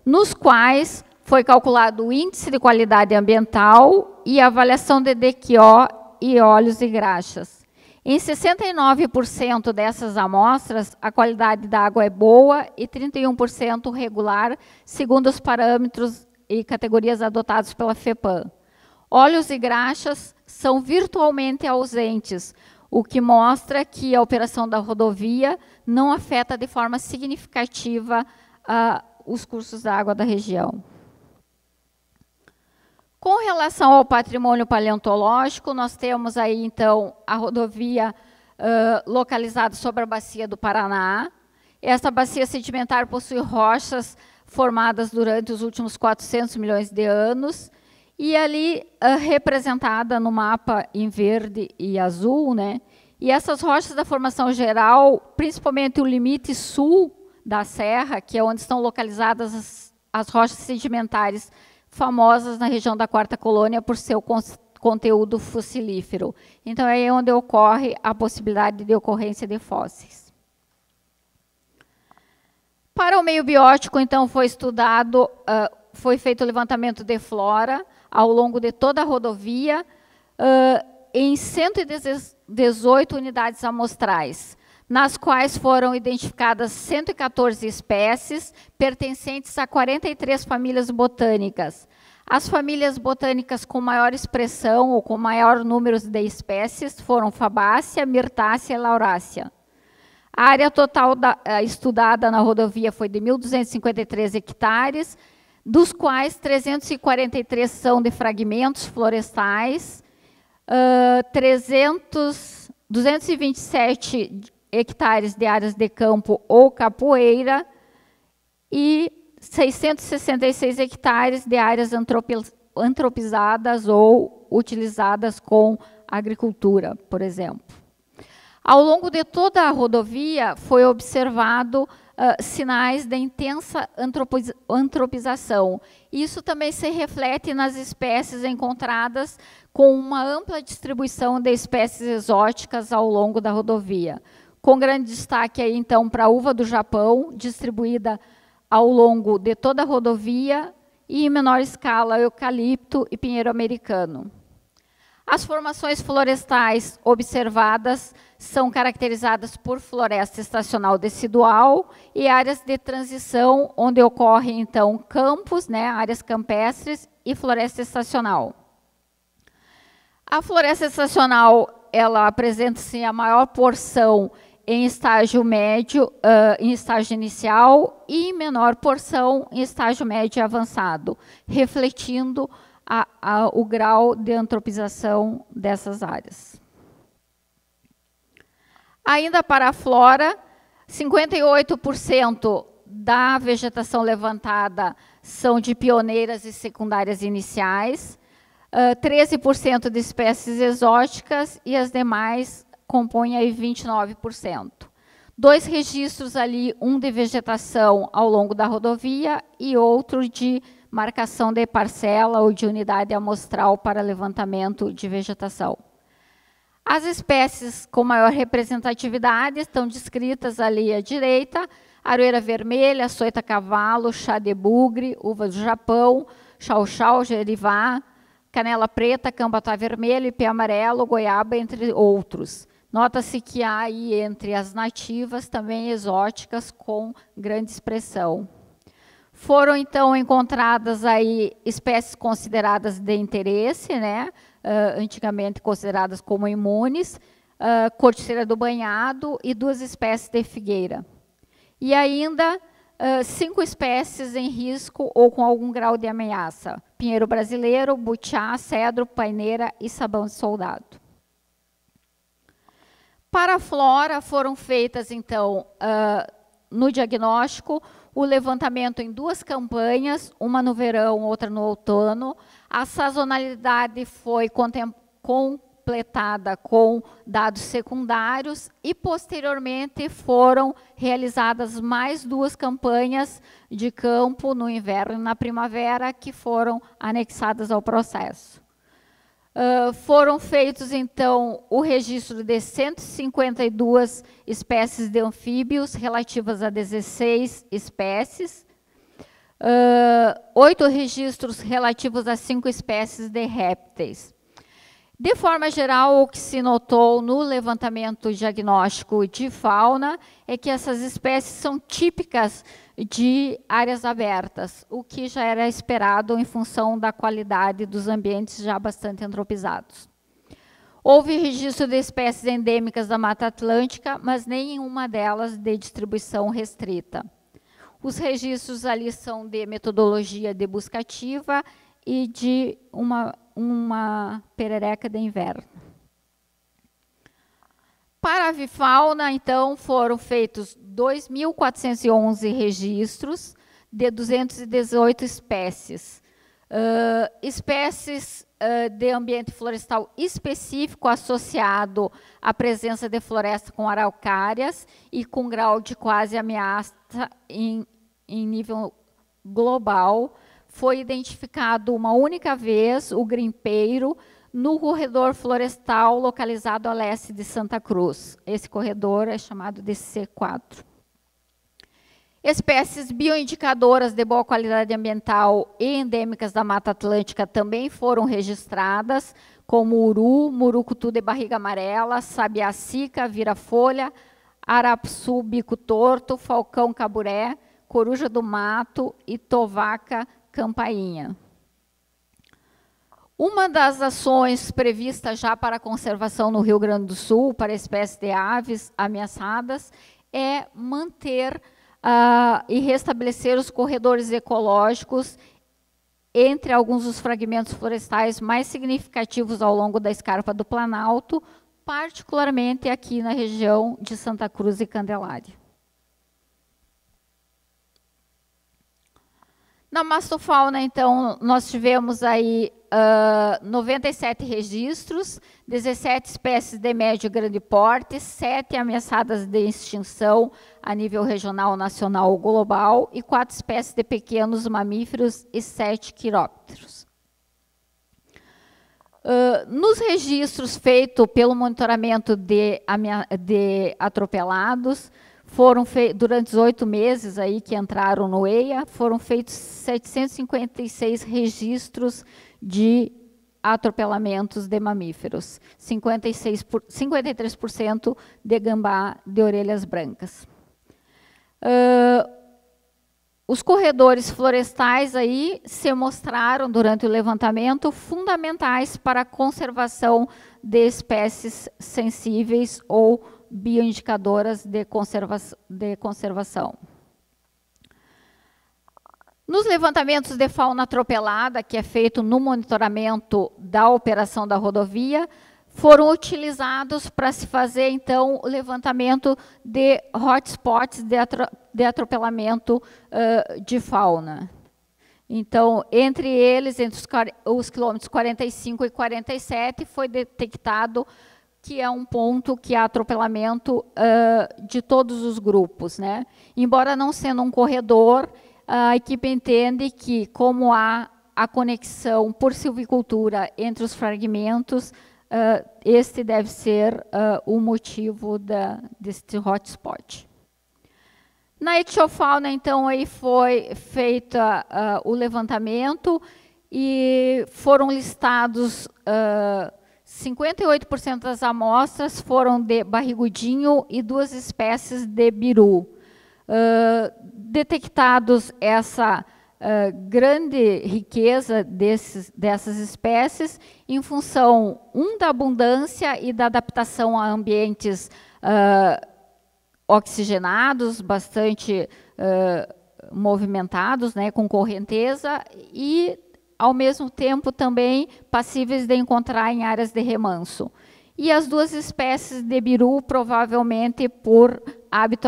nos quais foi calculado o índice de qualidade ambiental e a avaliação de DQO e óleos e graxas. Em 69% dessas amostras, a qualidade da água é boa e 31% regular, segundo os parâmetros e categorias adotados pela FEPAM. Óleos e graxas são virtualmente ausentes, o que mostra que a operação da rodovia não afeta de forma significativa os cursos d'água da região. Com relação ao patrimônio paleontológico, nós temos aí, então, a rodovia localizada sobre a bacia do Paraná. Essa bacia sedimentar possui rochas formadas durante os últimos 400 milhões de anos, e ali representada no mapa em verde e azul, né? E essas rochas da formação geral, principalmente o limite sul da serra, que é onde estão localizadas as rochas sedimentares famosas na região da Quarta Colônia por seu conteúdo fossilífero. Então, é aí onde ocorre a possibilidade de ocorrência de fósseis. Para o meio biótico, então, foi feito o levantamento de flora ao longo de toda a rodovia, em 118 unidades amostrais, nas quais foram identificadas 114 espécies, pertencentes a 43 famílias botânicas. As famílias botânicas com maior expressão ou com maior número de espécies foram Fabácea, Mirtácea e Laurácea. A área total estudada na rodovia foi de 1.253 hectares, dos quais 343 são de fragmentos florestais, 227 hectares de áreas de campo ou capoeira e 666 hectares de áreas antropizadas ou utilizadas com agricultura, por exemplo. Ao longo de toda a rodovia foi observado sinais de intensa antropização. Isso também se reflete nas espécies encontradas com uma ampla distribuição de espécies exóticas ao longo da rodovia, com grande destaque aí, então, para a uva do Japão, distribuída ao longo de toda a rodovia, e em menor escala, eucalipto e pinheiro americano. As formações florestais observadas são caracterizadas por floresta estacional decidual e áreas de transição, onde ocorrem, então, campos, né, áreas campestres e floresta estacional. A floresta estacional, ela apresenta-se a maior porção em estágio médio, em estágio inicial, e em menor porção em estágio médio e avançado, refletindo o grau de antropização dessas áreas. Ainda para a flora, 58% da vegetação levantada são de pioneiras e secundárias iniciais, 13% de espécies exóticas e as demais compõem aí 29%. 2 registros ali, um de vegetação ao longo da rodovia e outro de marcação de parcela ou de unidade amostral para levantamento de vegetação. As espécies com maior representatividade estão descritas ali à direita: aroeira vermelha, açoita-cavalo, chá de bugre, uva do Japão, chau-chau, jerivá, canela preta, cambatá vermelho, ipê amarelo, goiaba, entre outros. Nota-se que há aí entre as nativas também exóticas com grande expressão. Foram, então, encontradas aí espécies consideradas de interesse, né? Antigamente consideradas como imunes, corticeira do banhado e 2 espécies de figueira. E ainda 5 espécies em risco ou com algum grau de ameaça: pinheiro brasileiro, butiá, cedro, paineira e sabão de soldado. Para a flora, foram feitas, então, no diagnóstico, o levantamento em 2 campanhas, uma no verão, outra no outono. A sazonalidade foi completada com dados secundários e, posteriormente, foram realizadas mais 2 campanhas de campo no inverno e na primavera, que foram anexadas ao processo. Foram feitos, então, o registro de 152 espécies de anfíbios, relativas a 16 espécies, 8 registros relativos a 5 espécies de répteis. De forma geral, o que se notou no levantamento diagnóstico de fauna é que essas espécies são típicas de áreas abertas, o que já era esperado em função da qualidade dos ambientes já bastante antropizados. Houve registro de espécies endêmicas da Mata Atlântica, mas nenhuma delas de distribuição restrita. Os registros ali são de metodologia de busca ativa e de uma perereca de inverno. Para a avifauna, então, foram feitos 2.411 registros de 218 espécies. Espécies de ambiente florestal específico associado à presença de floresta com araucárias e com grau de quase ameaça em nível global. Foi identificado uma única vez o grimpeiro no corredor florestal localizado a leste de Santa Cruz. Esse corredor é chamado de C4. Espécies bioindicadoras de boa qualidade ambiental e endêmicas da Mata Atlântica também foram registradas, como uru, murucutu de barriga amarela, sabiá-cica, vira-folha, arapuçu bico torto, falcão caburé, coruja do mato e tovaca campainha. Uma das ações previstas já para a conservação no Rio Grande do Sul, para espécies de aves ameaçadas, é manter e restabelecer os corredores ecológicos entre alguns dos fragmentos florestais mais significativos ao longo da escarpa do Planalto, particularmente aqui na região de Santa Cruz e Candelária. Na mastofauna, então, nós tivemos aí 97 registros, 17 espécies de médio e grande porte, 7 ameaçadas de extinção a nível regional, nacional ou global, e 4 espécies de pequenos mamíferos e 7 quirópteros. Nos registros feitos pelo monitoramento de atropelados, foram durante os 8 meses aí que entraram no EIA, foram feitos 756 registros de atropelamentos de mamíferos, 53% de gambá de orelhas brancas. Os corredores florestais aí se mostraram, durante o levantamento, fundamentais para a conservação de espécies sensíveis ou bioindicadoras de conservação. Nos levantamentos de fauna atropelada, que é feito no monitoramento da operação da rodovia, foram utilizados para se fazer, então, o levantamento de hotspots de atropelamento de fauna. Então, entre eles, entre os quilômetros 45 e 47, foi detectado que é um ponto que há atropelamento de todos os grupos, né? Embora não sendo um corredor, a equipe entende que, como há a conexão por silvicultura entre os fragmentos, este deve ser o motivo deste hotspot. Na ictiofauna, então, aí foi feito o levantamento e foram listados 58% das amostras foram de barrigudinho e 2 espécies de biru. Detectados essa grande riqueza dessas espécies em função, da abundância e da adaptação a ambientes oxigenados, bastante movimentados, né, com correnteza, e, ao mesmo tempo, também passíveis de encontrar em áreas de remanso. E as 2 espécies de biru, provavelmente por hábito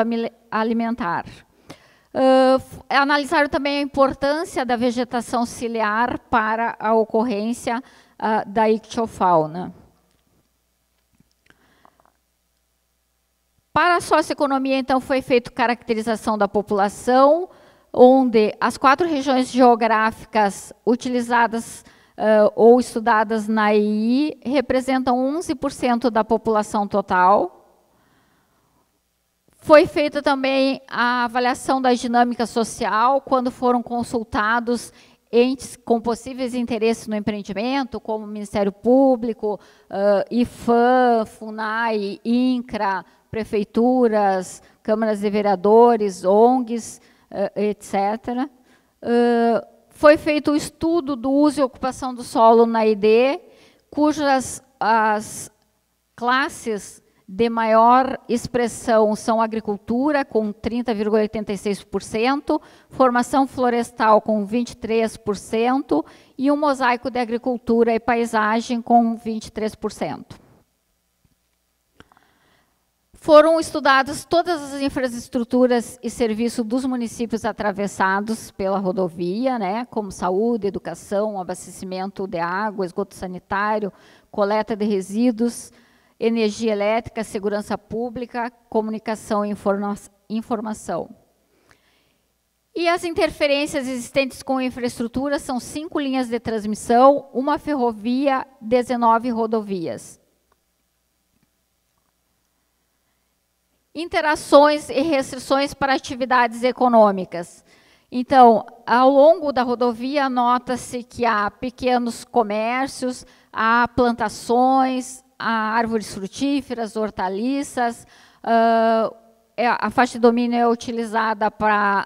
alimentar. Analisaram também a importância da vegetação ciliar para a ocorrência da ictiofauna. Para a socioeconomia, então, foi feita caracterização da população, onde as 4 regiões geográficas utilizadas ou estudadas na EI representam 11% da população total. Foi feita também a avaliação da dinâmica social, quando foram consultados entes com possíveis interesses no empreendimento, como o Ministério Público, IFAM, FUNAI, INCRA, prefeituras, câmaras de vereadores, ONGs, etc. Foi feito o estudo do uso e ocupação do solo na ID, cujas as classes de maior expressão são agricultura, com 30,86%, formação florestal, com 23%, e um mosaico de agricultura e paisagem, com 23%. Foram estudadas todas as infraestruturas e serviços dos municípios atravessados pela rodovia, né, como saúde, educação, abastecimento de água, esgoto sanitário, coleta de resíduos, energia elétrica, segurança pública, comunicação e informação. E as interferências existentes com infraestrutura são 5 linhas de transmissão, 1 ferrovia, 19 rodovias. Interações e restrições para atividades econômicas. Então, ao longo da rodovia, nota-se que há pequenos comércios, há plantações, há árvores frutíferas, hortaliças, a faixa de domínio é utilizada para,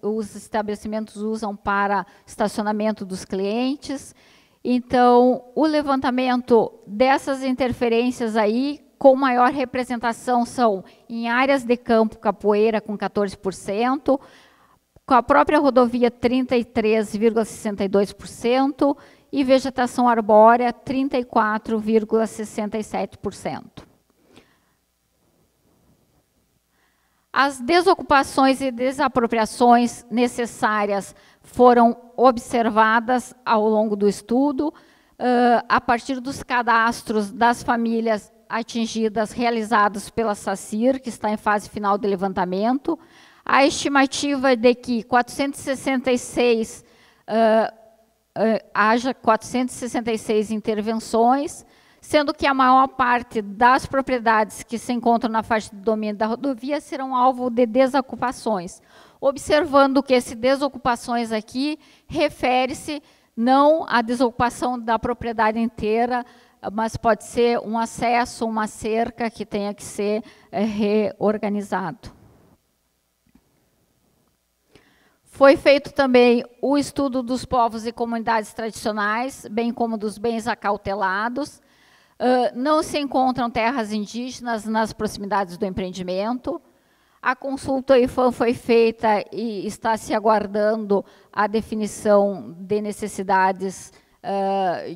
os estabelecimentos usam para estacionamento dos clientes. Então, o levantamento dessas interferências aí, com maior representação, são em áreas de campo capoeira, com 14%, com a própria rodovia, 33,62%, e vegetação arbórea, 34,67%. As desocupações e desapropriações necessárias foram observadas ao longo do estudo, a partir dos cadastros das famílias atingidas realizados pela SACIR, que está em fase final de levantamento. A estimativa é de que 466 haja 466 intervenções, sendo que a maior parte das propriedades que se encontram na faixa de domínio da rodovia serão alvo de desocupações, observando que esse desocupações aqui refere-se não à desocupação da propriedade inteira, mas pode ser um acesso, uma cerca que tenha que ser reorganizado. Foi feito também o estudo dos povos e comunidades tradicionais, bem como dos bens acautelados. Não se encontram terras indígenas nas proximidades do empreendimento. A consulta IFAM foi feita e está se aguardando a definição de necessidades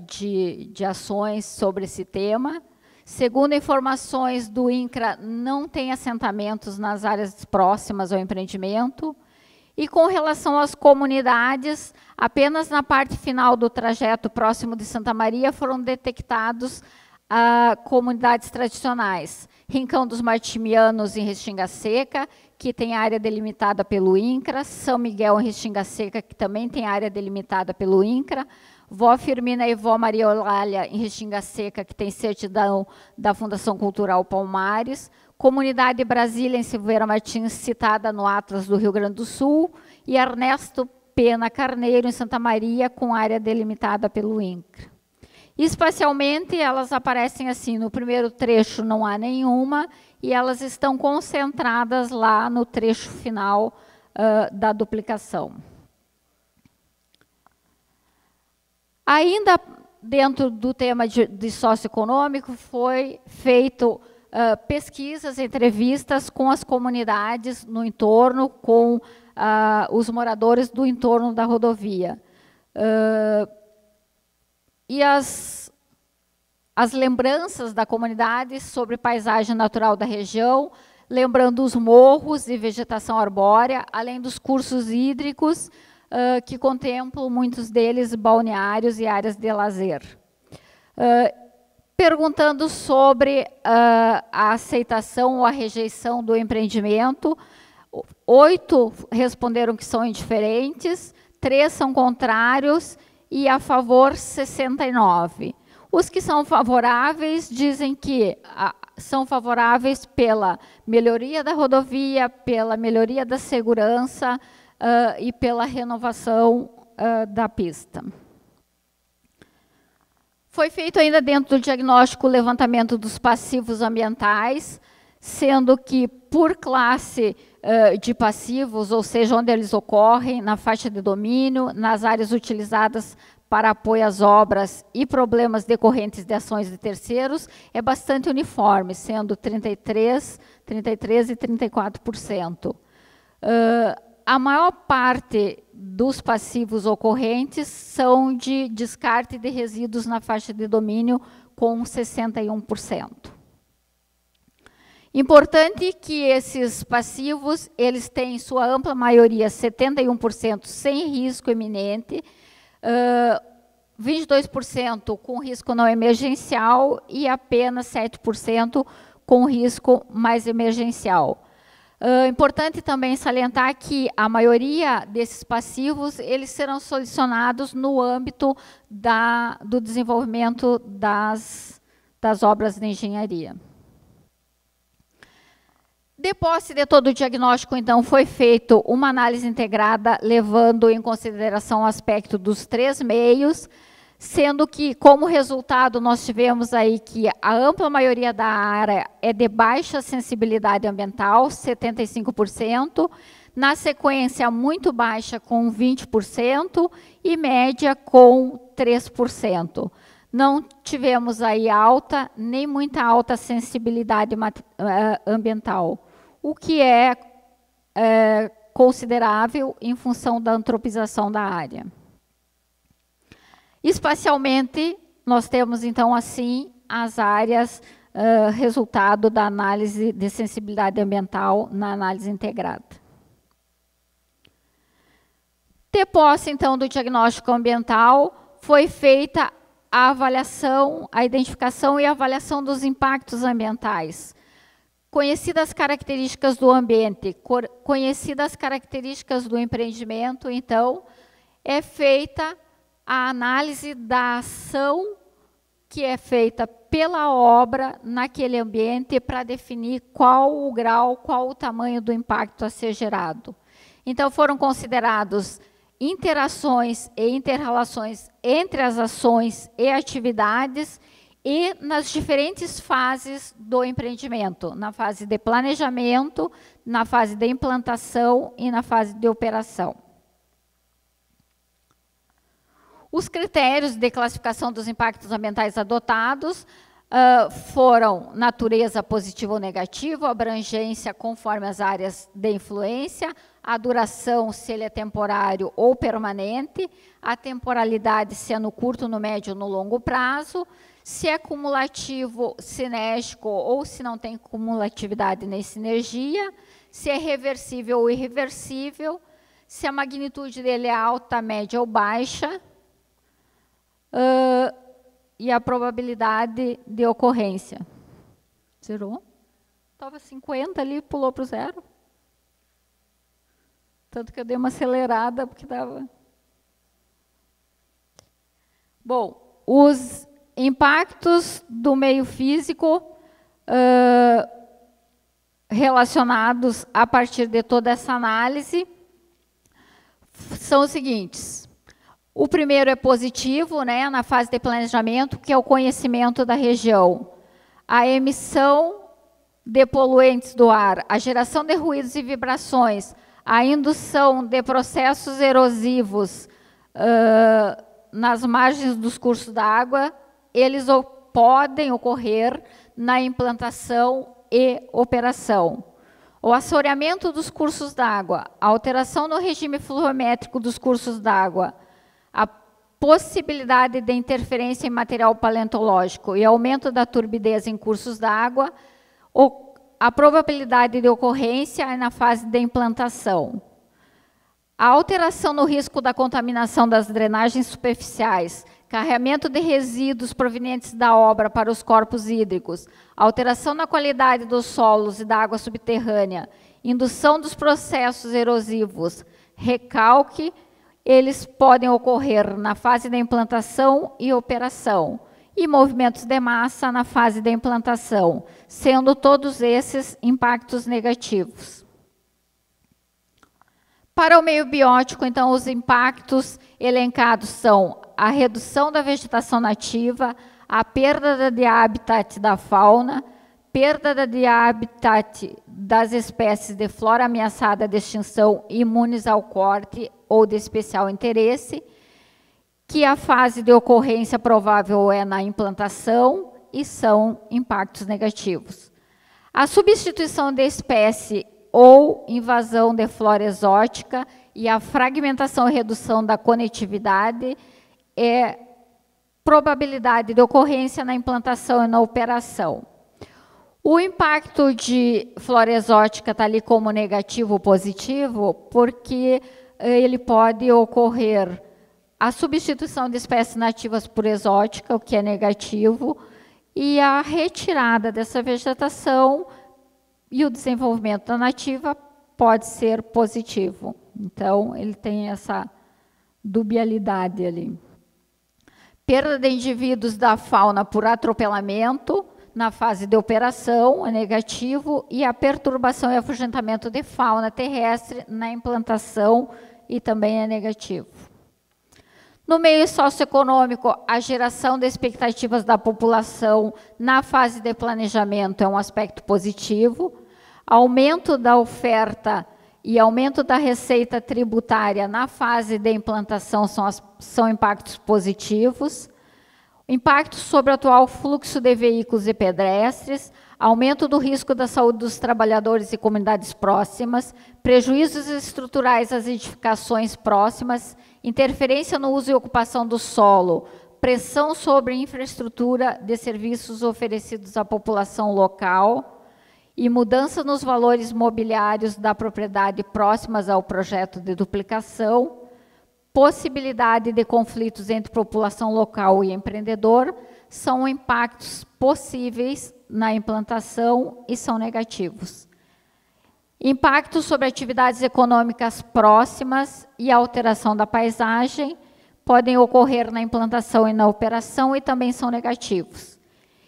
de ações sobre esse tema. Segundo informações do INCRA, não tem assentamentos nas áreas próximas ao empreendimento. E com relação às comunidades, apenas na parte final do trajeto próximo de Santa Maria foram detectados comunidades tradicionais. Rincão dos Martimianos, em Restinga Seca, que tem área delimitada pelo INCRA. São Miguel, em Restinga Seca, que também tem área delimitada pelo INCRA. Vó Firmina e Vó Maria Eulália, em Restinga Seca, que tem certidão da Fundação Cultural Palmares. Comunidade Brasília, em Silveira Martins, citada no Atlas do Rio Grande do Sul. E Ernesto Pena Carneiro, em Santa Maria, com área delimitada pelo INCRA. Espacialmente, elas aparecem assim, no primeiro trecho não há nenhuma, e elas estão concentradas lá no trecho final da duplicação. Ainda dentro do tema de socioeconômico, foi feito pesquisas, entrevistas com as comunidades no entorno, com os moradores do entorno da rodovia. E as lembranças da comunidade sobre paisagem natural da região, lembrando os morros e vegetação arbórea, além dos cursos hídricos, que contemplam muitos deles balneários e áreas de lazer. Perguntando sobre a aceitação ou a rejeição do empreendimento, 8 responderam que são indiferentes, 3 são contrários, e a favor 69. Os que são favoráveis dizem que são favoráveis pela melhoria da rodovia, pela melhoria da segurança e pela renovação da pista. Foi feito ainda dentro do diagnóstico o levantamento dos passivos ambientais, sendo que por classe de passivos, ou seja, onde eles ocorrem, na faixa de domínio, nas áreas utilizadas para apoio às obras e problemas decorrentes de ações de terceiros, é bastante uniforme, sendo 33% e 34%. A maior parte dos passivos ocorrentes são de descarte de resíduos na faixa de domínio, com 61%. Importante que esses passivos, eles têm, em sua ampla maioria, 71% sem risco iminente, 22% com risco não emergencial e apenas 7% com risco mais emergencial. Importante também salientar que a maioria desses passivos, eles serão solucionados no âmbito do desenvolvimento das obras de engenharia. De posse de todo o diagnóstico, então, foi feito uma análise integrada, levando em consideração o aspecto dos 3 meios, sendo que, como resultado, nós tivemos aí que a ampla maioria da área é de baixa sensibilidade ambiental, 75%, na sequência muito baixa, com 20%, e média, com 3%. Não tivemos aí alta, nem muita alta sensibilidade ambiental, o que é considerável em função da antropização da área. Espacialmente, nós temos, então, assim, as áreas resultado da análise de sensibilidade ambiental na análise integrada. De posse, então, do diagnóstico ambiental, foi feita a avaliação, a identificação e a avaliação dos impactos ambientais. Conhecidas as características do ambiente, conhecidas as características do empreendimento, então, é feita a análise da ação que é feita pela obra naquele ambiente para definir qual o grau, qual o tamanho do impacto a ser gerado. Então, foram considerados interações e inter-relações entre as ações e atividades e nas diferentes fases do empreendimento, na fase de planejamento, na fase de implantação e na fase de operação. Os critérios de classificação dos impactos ambientais adotados foram natureza positiva ou negativa, abrangência conforme as áreas de influência, a duração, se ele é temporário ou permanente, a temporalidade, se é no curto, no médio ou no longo prazo, se é cumulativo, sinérgico ou se não tem cumulatividade nem sinergia, se é reversível ou irreversível, se a magnitude dele é alta, média ou baixa, e a probabilidade de ocorrência. Zerou? Estava 50 ali, pulou para o zero. Tanto que eu dei uma acelerada, porque dava... Bom, os impactos do meio físico relacionados a partir de toda essa análise são os seguintes. O primeiro é positivo, né, na fase de planejamento, que é o conhecimento da região. A emissão de poluentes do ar, a geração de ruídos e vibrações, a indução de processos erosivos nas margens dos cursos d'água, eles podem ocorrer na implantação e operação. O assoreamento dos cursos d'água, a alteração no regime fluométrico dos cursos d'água, a possibilidade de interferência em material paleontológico e aumento da turbidez em cursos d'água, a probabilidade de ocorrência é na fase de implantação. A alteração no risco da contaminação das drenagens superficiais, carregamento de resíduos provenientes da obra para os corpos hídricos, alteração na qualidade dos solos e da água subterrânea, indução dos processos erosivos, recalque, eles podem ocorrer na fase da implantação e operação, e movimentos de massa na fase da implantação, sendo todos esses impactos negativos. Para o meio biótico, então, os impactos elencados são a redução da vegetação nativa, a perda de habitat da fauna, perda de habitat das espécies de flora ameaçada de extinção imunes ao corte ou de especial interesse, que a fase de ocorrência provável é na implantação e são impactos negativos. A substituição de espécie ou invasão de flora exótica e a fragmentação e redução da conectividade é probabilidade de ocorrência na implantação e na operação. O impacto de flora exótica está ali como negativo ou positivo, porque ele pode ocorrer a substituição de espécies nativas por exótica, o que é negativo, e a retirada dessa vegetação e o desenvolvimento da nativa pode ser positivo. Então, ele tem essa dubialidade ali. Perda de indivíduos da fauna por atropelamento, na fase de operação, é negativo, e a perturbação e afugentamento de fauna terrestre na implantação e também é negativo. No meio socioeconômico, a geração de expectativas da população na fase de planejamento é um aspecto positivo, aumento da oferta e aumento da receita tributária na fase de implantação são impactos positivos, impactos sobre o atual fluxo de veículos e pedestres, aumento do risco da saúde dos trabalhadores e comunidades próximas, prejuízos estruturais às edificações próximas, interferência no uso e ocupação do solo, pressão sobre a infraestrutura de serviços oferecidos à população local e mudança nos valores mobiliários da propriedade próximas ao projeto de duplicação, possibilidade de conflitos entre população local e empreendedor, são impactos possíveis na implantação e são negativos. Impactos sobre atividades econômicas próximas e alteração da paisagem podem ocorrer na implantação e na operação e também são negativos.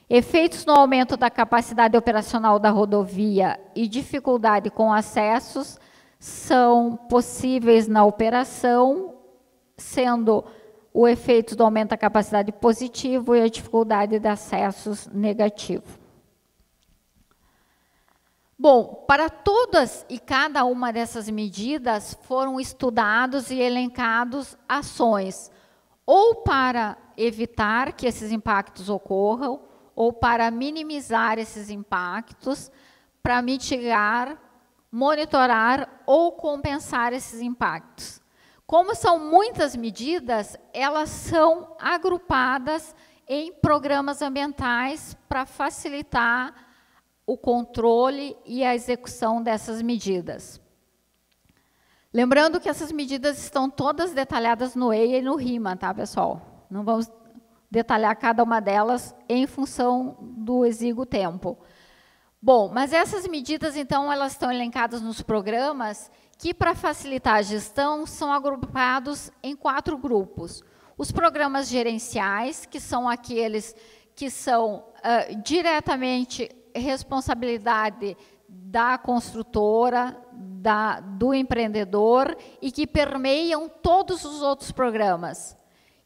Efeitos no aumento da capacidade operacional da rodovia e dificuldade com acessos são possíveis na operação, sendo o efeito do aumento da capacidade positivo e a dificuldade de acessos negativo. Bom, para todas e cada uma dessas medidas foram estudados e elencados ações, ou para evitar que esses impactos ocorram, ou para minimizar esses impactos, para mitigar, monitorar ou compensar esses impactos. Como são muitas medidas, elas são agrupadas em programas ambientais para facilitar o controle e a execução dessas medidas. Lembrando que essas medidas estão todas detalhadas no EIA e no RIMA, tá, pessoal? Não vamos detalhar cada uma delas em função do exíguo tempo. Bom, mas essas medidas, então, elas estão elencadas nos programas que, para facilitar a gestão, são agrupados em 4 grupos. Os programas gerenciais, que são aqueles que são diretamente responsabilidade da construtora, do empreendedor, e que permeiam todos os outros programas.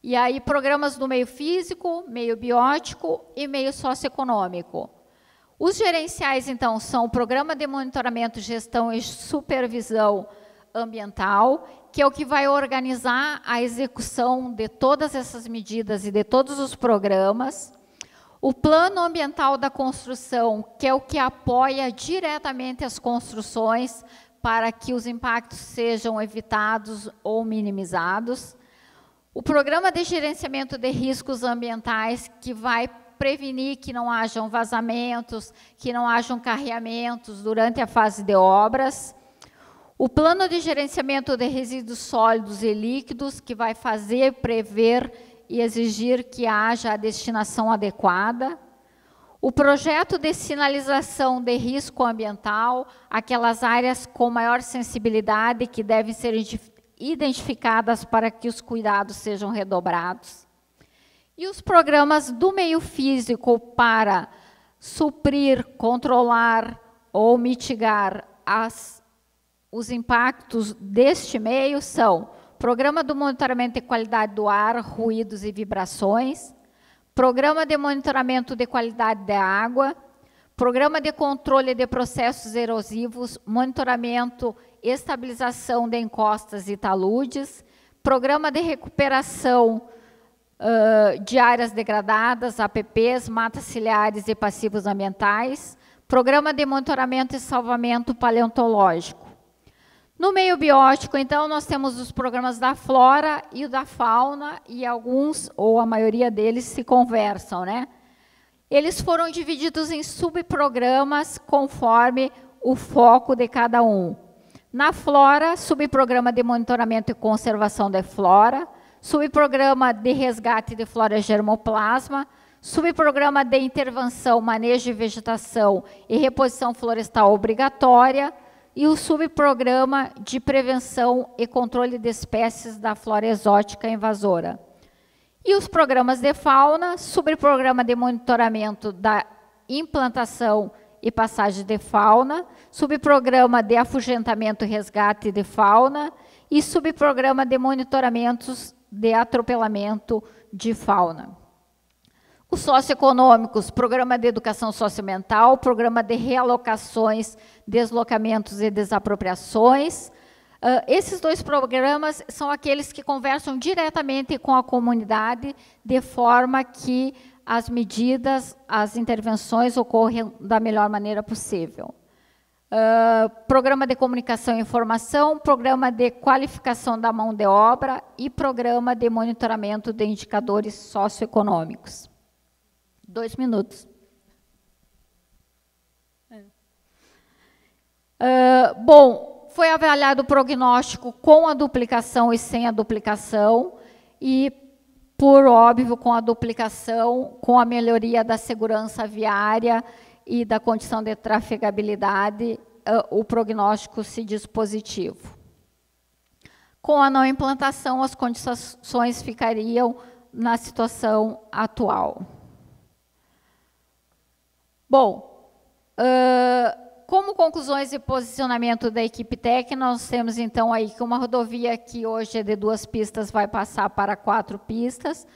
E aí, programas do meio físico, meio biótico e meio socioeconômico. Os gerenciais, então, são o Programa de Monitoramento, Gestão e Supervisão Ambiental, que é o que vai organizar a execução de todas essas medidas e de todos os programas. O Plano Ambiental da Construção, que é o que apoia diretamente as construções para que os impactos sejam evitados ou minimizados. O Programa de Gerenciamento de Riscos Ambientais, que vai prevenir que não hajam vazamentos, que não hajam carreamentos durante a fase de obras. O Plano de Gerenciamento de Resíduos Sólidos e Líquidos, que vai fazer, prever e exigir que haja a destinação adequada. O Projeto de Sinalização de Risco Ambiental, aquelas áreas com maior sensibilidade que devem ser identificadas para que os cuidados sejam redobrados. E os programas do meio físico para suprir, controlar ou mitigar os impactos deste meio são Programa do Monitoramento de Qualidade do Ar, Ruídos e Vibrações, Programa de Monitoramento de Qualidade da Água, Programa de Controle de Processos Erosivos, Monitoramento e Estabilização de Encostas e Taludes, Programa de Recuperação de áreas degradadas, APPs, matas ciliares e passivos ambientais, Programa de Monitoramento e Salvamento Paleontológico. No meio biótico, então, nós temos os programas da flora e o da fauna, e alguns, ou a maioria deles, se conversam, né? Eles foram divididos em subprogramas conforme o foco de cada um. Na flora, subprograma de monitoramento e conservação da flora, subprograma de resgate de flora germoplasma, subprograma de intervenção, manejo de vegetação e reposição florestal obrigatória, e o subprograma de prevenção e controle de espécies da flora exótica invasora. E os programas de fauna, subprograma de monitoramento da implantação e passagem de fauna, subprograma de afugentamento e resgate de fauna e subprograma de monitoramentos de atropelamento de fauna. Os socioeconômicos, programa de educação socioambiental, programa de realocações, deslocamentos e desapropriações. Esses 2 programas são aqueles que conversam diretamente com a comunidade, de forma que as medidas, as intervenções ocorram da melhor maneira possível. Programa de comunicação e informação, programa de qualificação da mão de obra e programa de monitoramento de indicadores socioeconômicos. 2 minutos. Bom, foi avaliado o prognóstico com a duplicação e sem a duplicação, e, por óbvio, com a duplicação, com a melhoria da segurança viária e da condição de trafegabilidade, o prognóstico se diz positivo. Com a não implantação, as condições ficariam na situação atual. Bom, como conclusões e posicionamento da equipe técnica, nós temos então aí que uma rodovia que hoje é de 2 pistas vai passar para 4 pistas.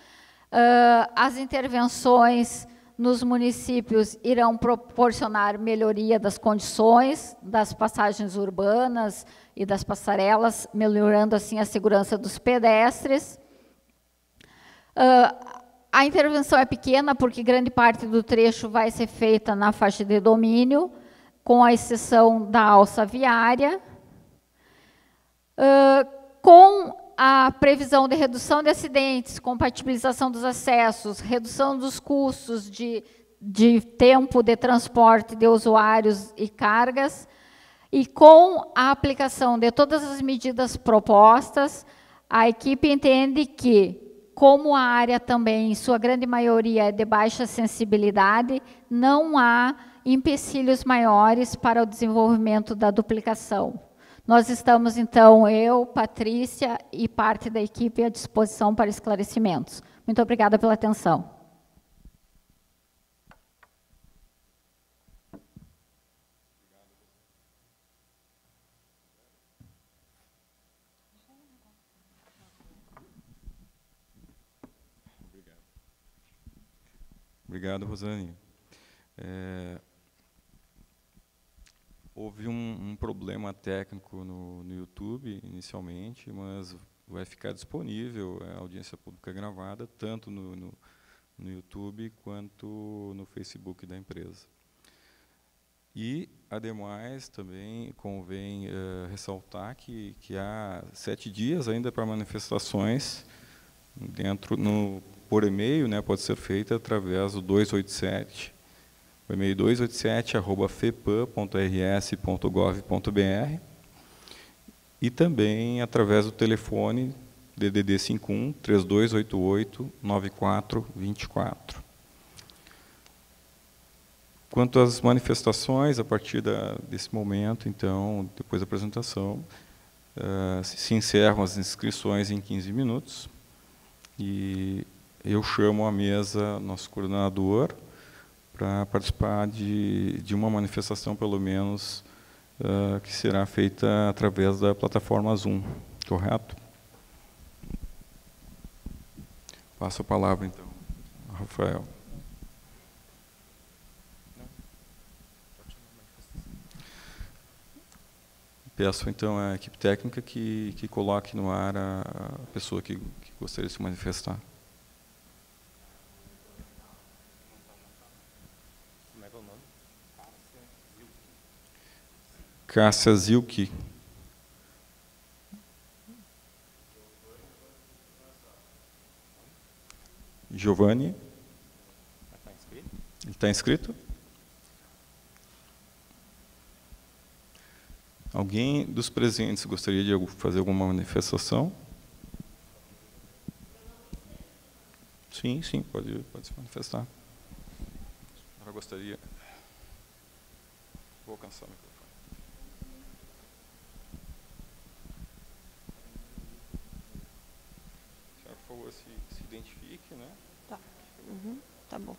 As intervenções nos municípios irão proporcionar melhoria das condições das passagens urbanas e das passarelas, melhorando assim a segurança dos pedestres. A intervenção é pequena, porque grande parte do trecho vai ser feita na faixa de domínio, com a exceção da alça viária, com a previsão de redução de acidentes, compatibilização dos acessos, redução dos custos de tempo de transporte de usuários e cargas, e com a aplicação de todas as medidas propostas, a equipe entende que, como a área também, em sua grande maioria, é de baixa sensibilidade, não há empecilhos maiores para o desenvolvimento da duplicação. Nós estamos, então, eu, Patrícia e parte da equipe à disposição para esclarecimentos. Muito obrigada pela atenção.
Obrigado, Rosane. Houve um problema técnico no YouTube, inicialmente, mas vai ficar disponível a audiência pública gravada, tanto no YouTube quanto no Facebook da empresa. E, ademais, também convém ressaltar que há 7 dias ainda para manifestações por e-mail, né, pode ser feita através do 287, o e-mail 287@fepan.rs.gov.br, e também através do telefone DDD 51 3288 9424. Quanto às manifestações, a partir desse momento, então, depois da apresentação, se encerram as inscrições em 15 minutos, e eu chamo à mesa nosso coordenador para participar de uma manifestação, pelo menos, que será feita através da plataforma Zoom, correto? Passo a palavra, então, ao Rafael. Peço, então, à equipe técnica que coloque no ar a pessoa que gostaria de se manifestar.
Como é que é o nome?
Cássia Zilke. Giovanni. Ele está inscrito? Alguém dos presentes gostaria de fazer alguma manifestação? Sim, pode se manifestar. Eu gostaria. Vou alcançar o microfone. Senhora, por favor, se identifique, né?
Tá. Tá bom.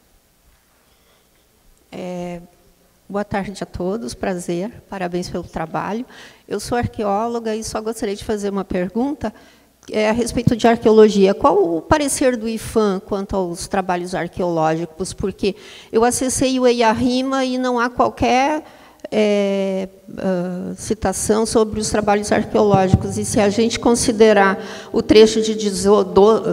Boa tarde a todos, prazer, parabéns pelo trabalho. Eu sou arqueóloga e só gostaria de fazer uma pergunta a respeito de arqueologia. Qual o parecer do IPHAN quanto aos trabalhos arqueológicos? Porque eu acessei o EIA-RIMA e não há qualquer citação sobre os trabalhos arqueológicos. E se a gente considerar o trecho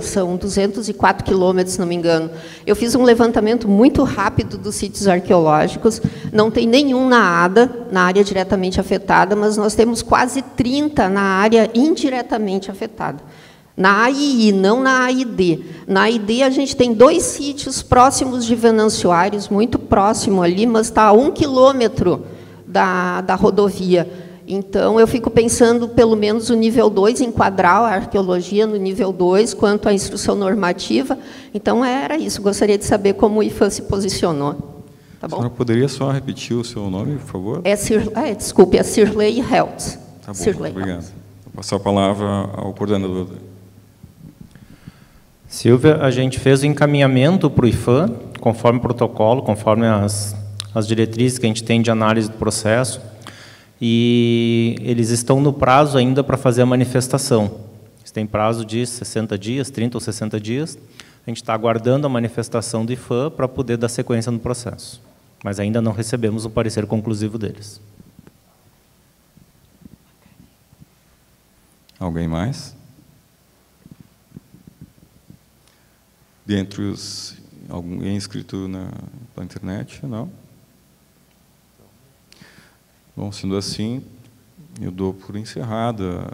são 204 quilômetros, se não me engano. Eu fiz um levantamento muito rápido dos sítios arqueológicos, não tem nenhum na ADA, na área diretamente afetada, mas nós temos quase 30 na área indiretamente afetada. Na AII, não na AID. Na AID, a gente tem 2 sítios próximos de Venancio-Aires, muito próximo ali, mas está a 1 quilômetro da rodovia. Então, eu fico pensando, pelo menos, o nível 2, enquadrar a arqueologia no nível 2, quanto à instrução normativa. Então, era isso. Gostaria de saber como o IPHAN se posicionou. Tá bom?
A senhora poderia só repetir o seu nome, por favor?
Desculpe, é Cirlei Heltz.
Tá bom, obrigado. Vou passar a palavra ao coordenador.
Silvia, a gente fez o encaminhamento para o IPHAN, conforme o protocolo, conforme as diretrizes que a gente tem de análise do processo, e eles estão no prazo ainda para fazer a manifestação. Eles têm prazo de 60 dias, 30 ou 60 dias. A gente está aguardando a manifestação do IPHAN para poder dar sequência no processo. Mas ainda não recebemos o parecer conclusivo deles.
Alguém mais? Dentre os... Alguém inscrito na internet? Não? Bom, sendo assim, eu dou por encerrada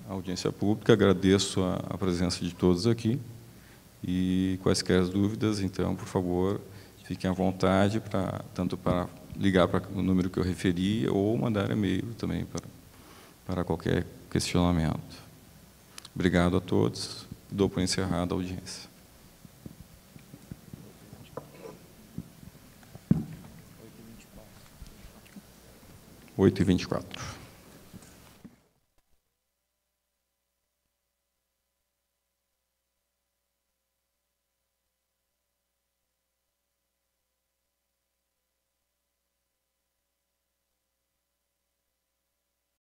a audiência pública, agradeço a presença de todos aqui, e quaisquer dúvidas, então, por favor, fiquem à vontade, tanto para ligar para o número que eu referi, ou mandar e-mail também para qualquer questionamento. Obrigado a todos. Dou por encerrada a audiência. 8h24.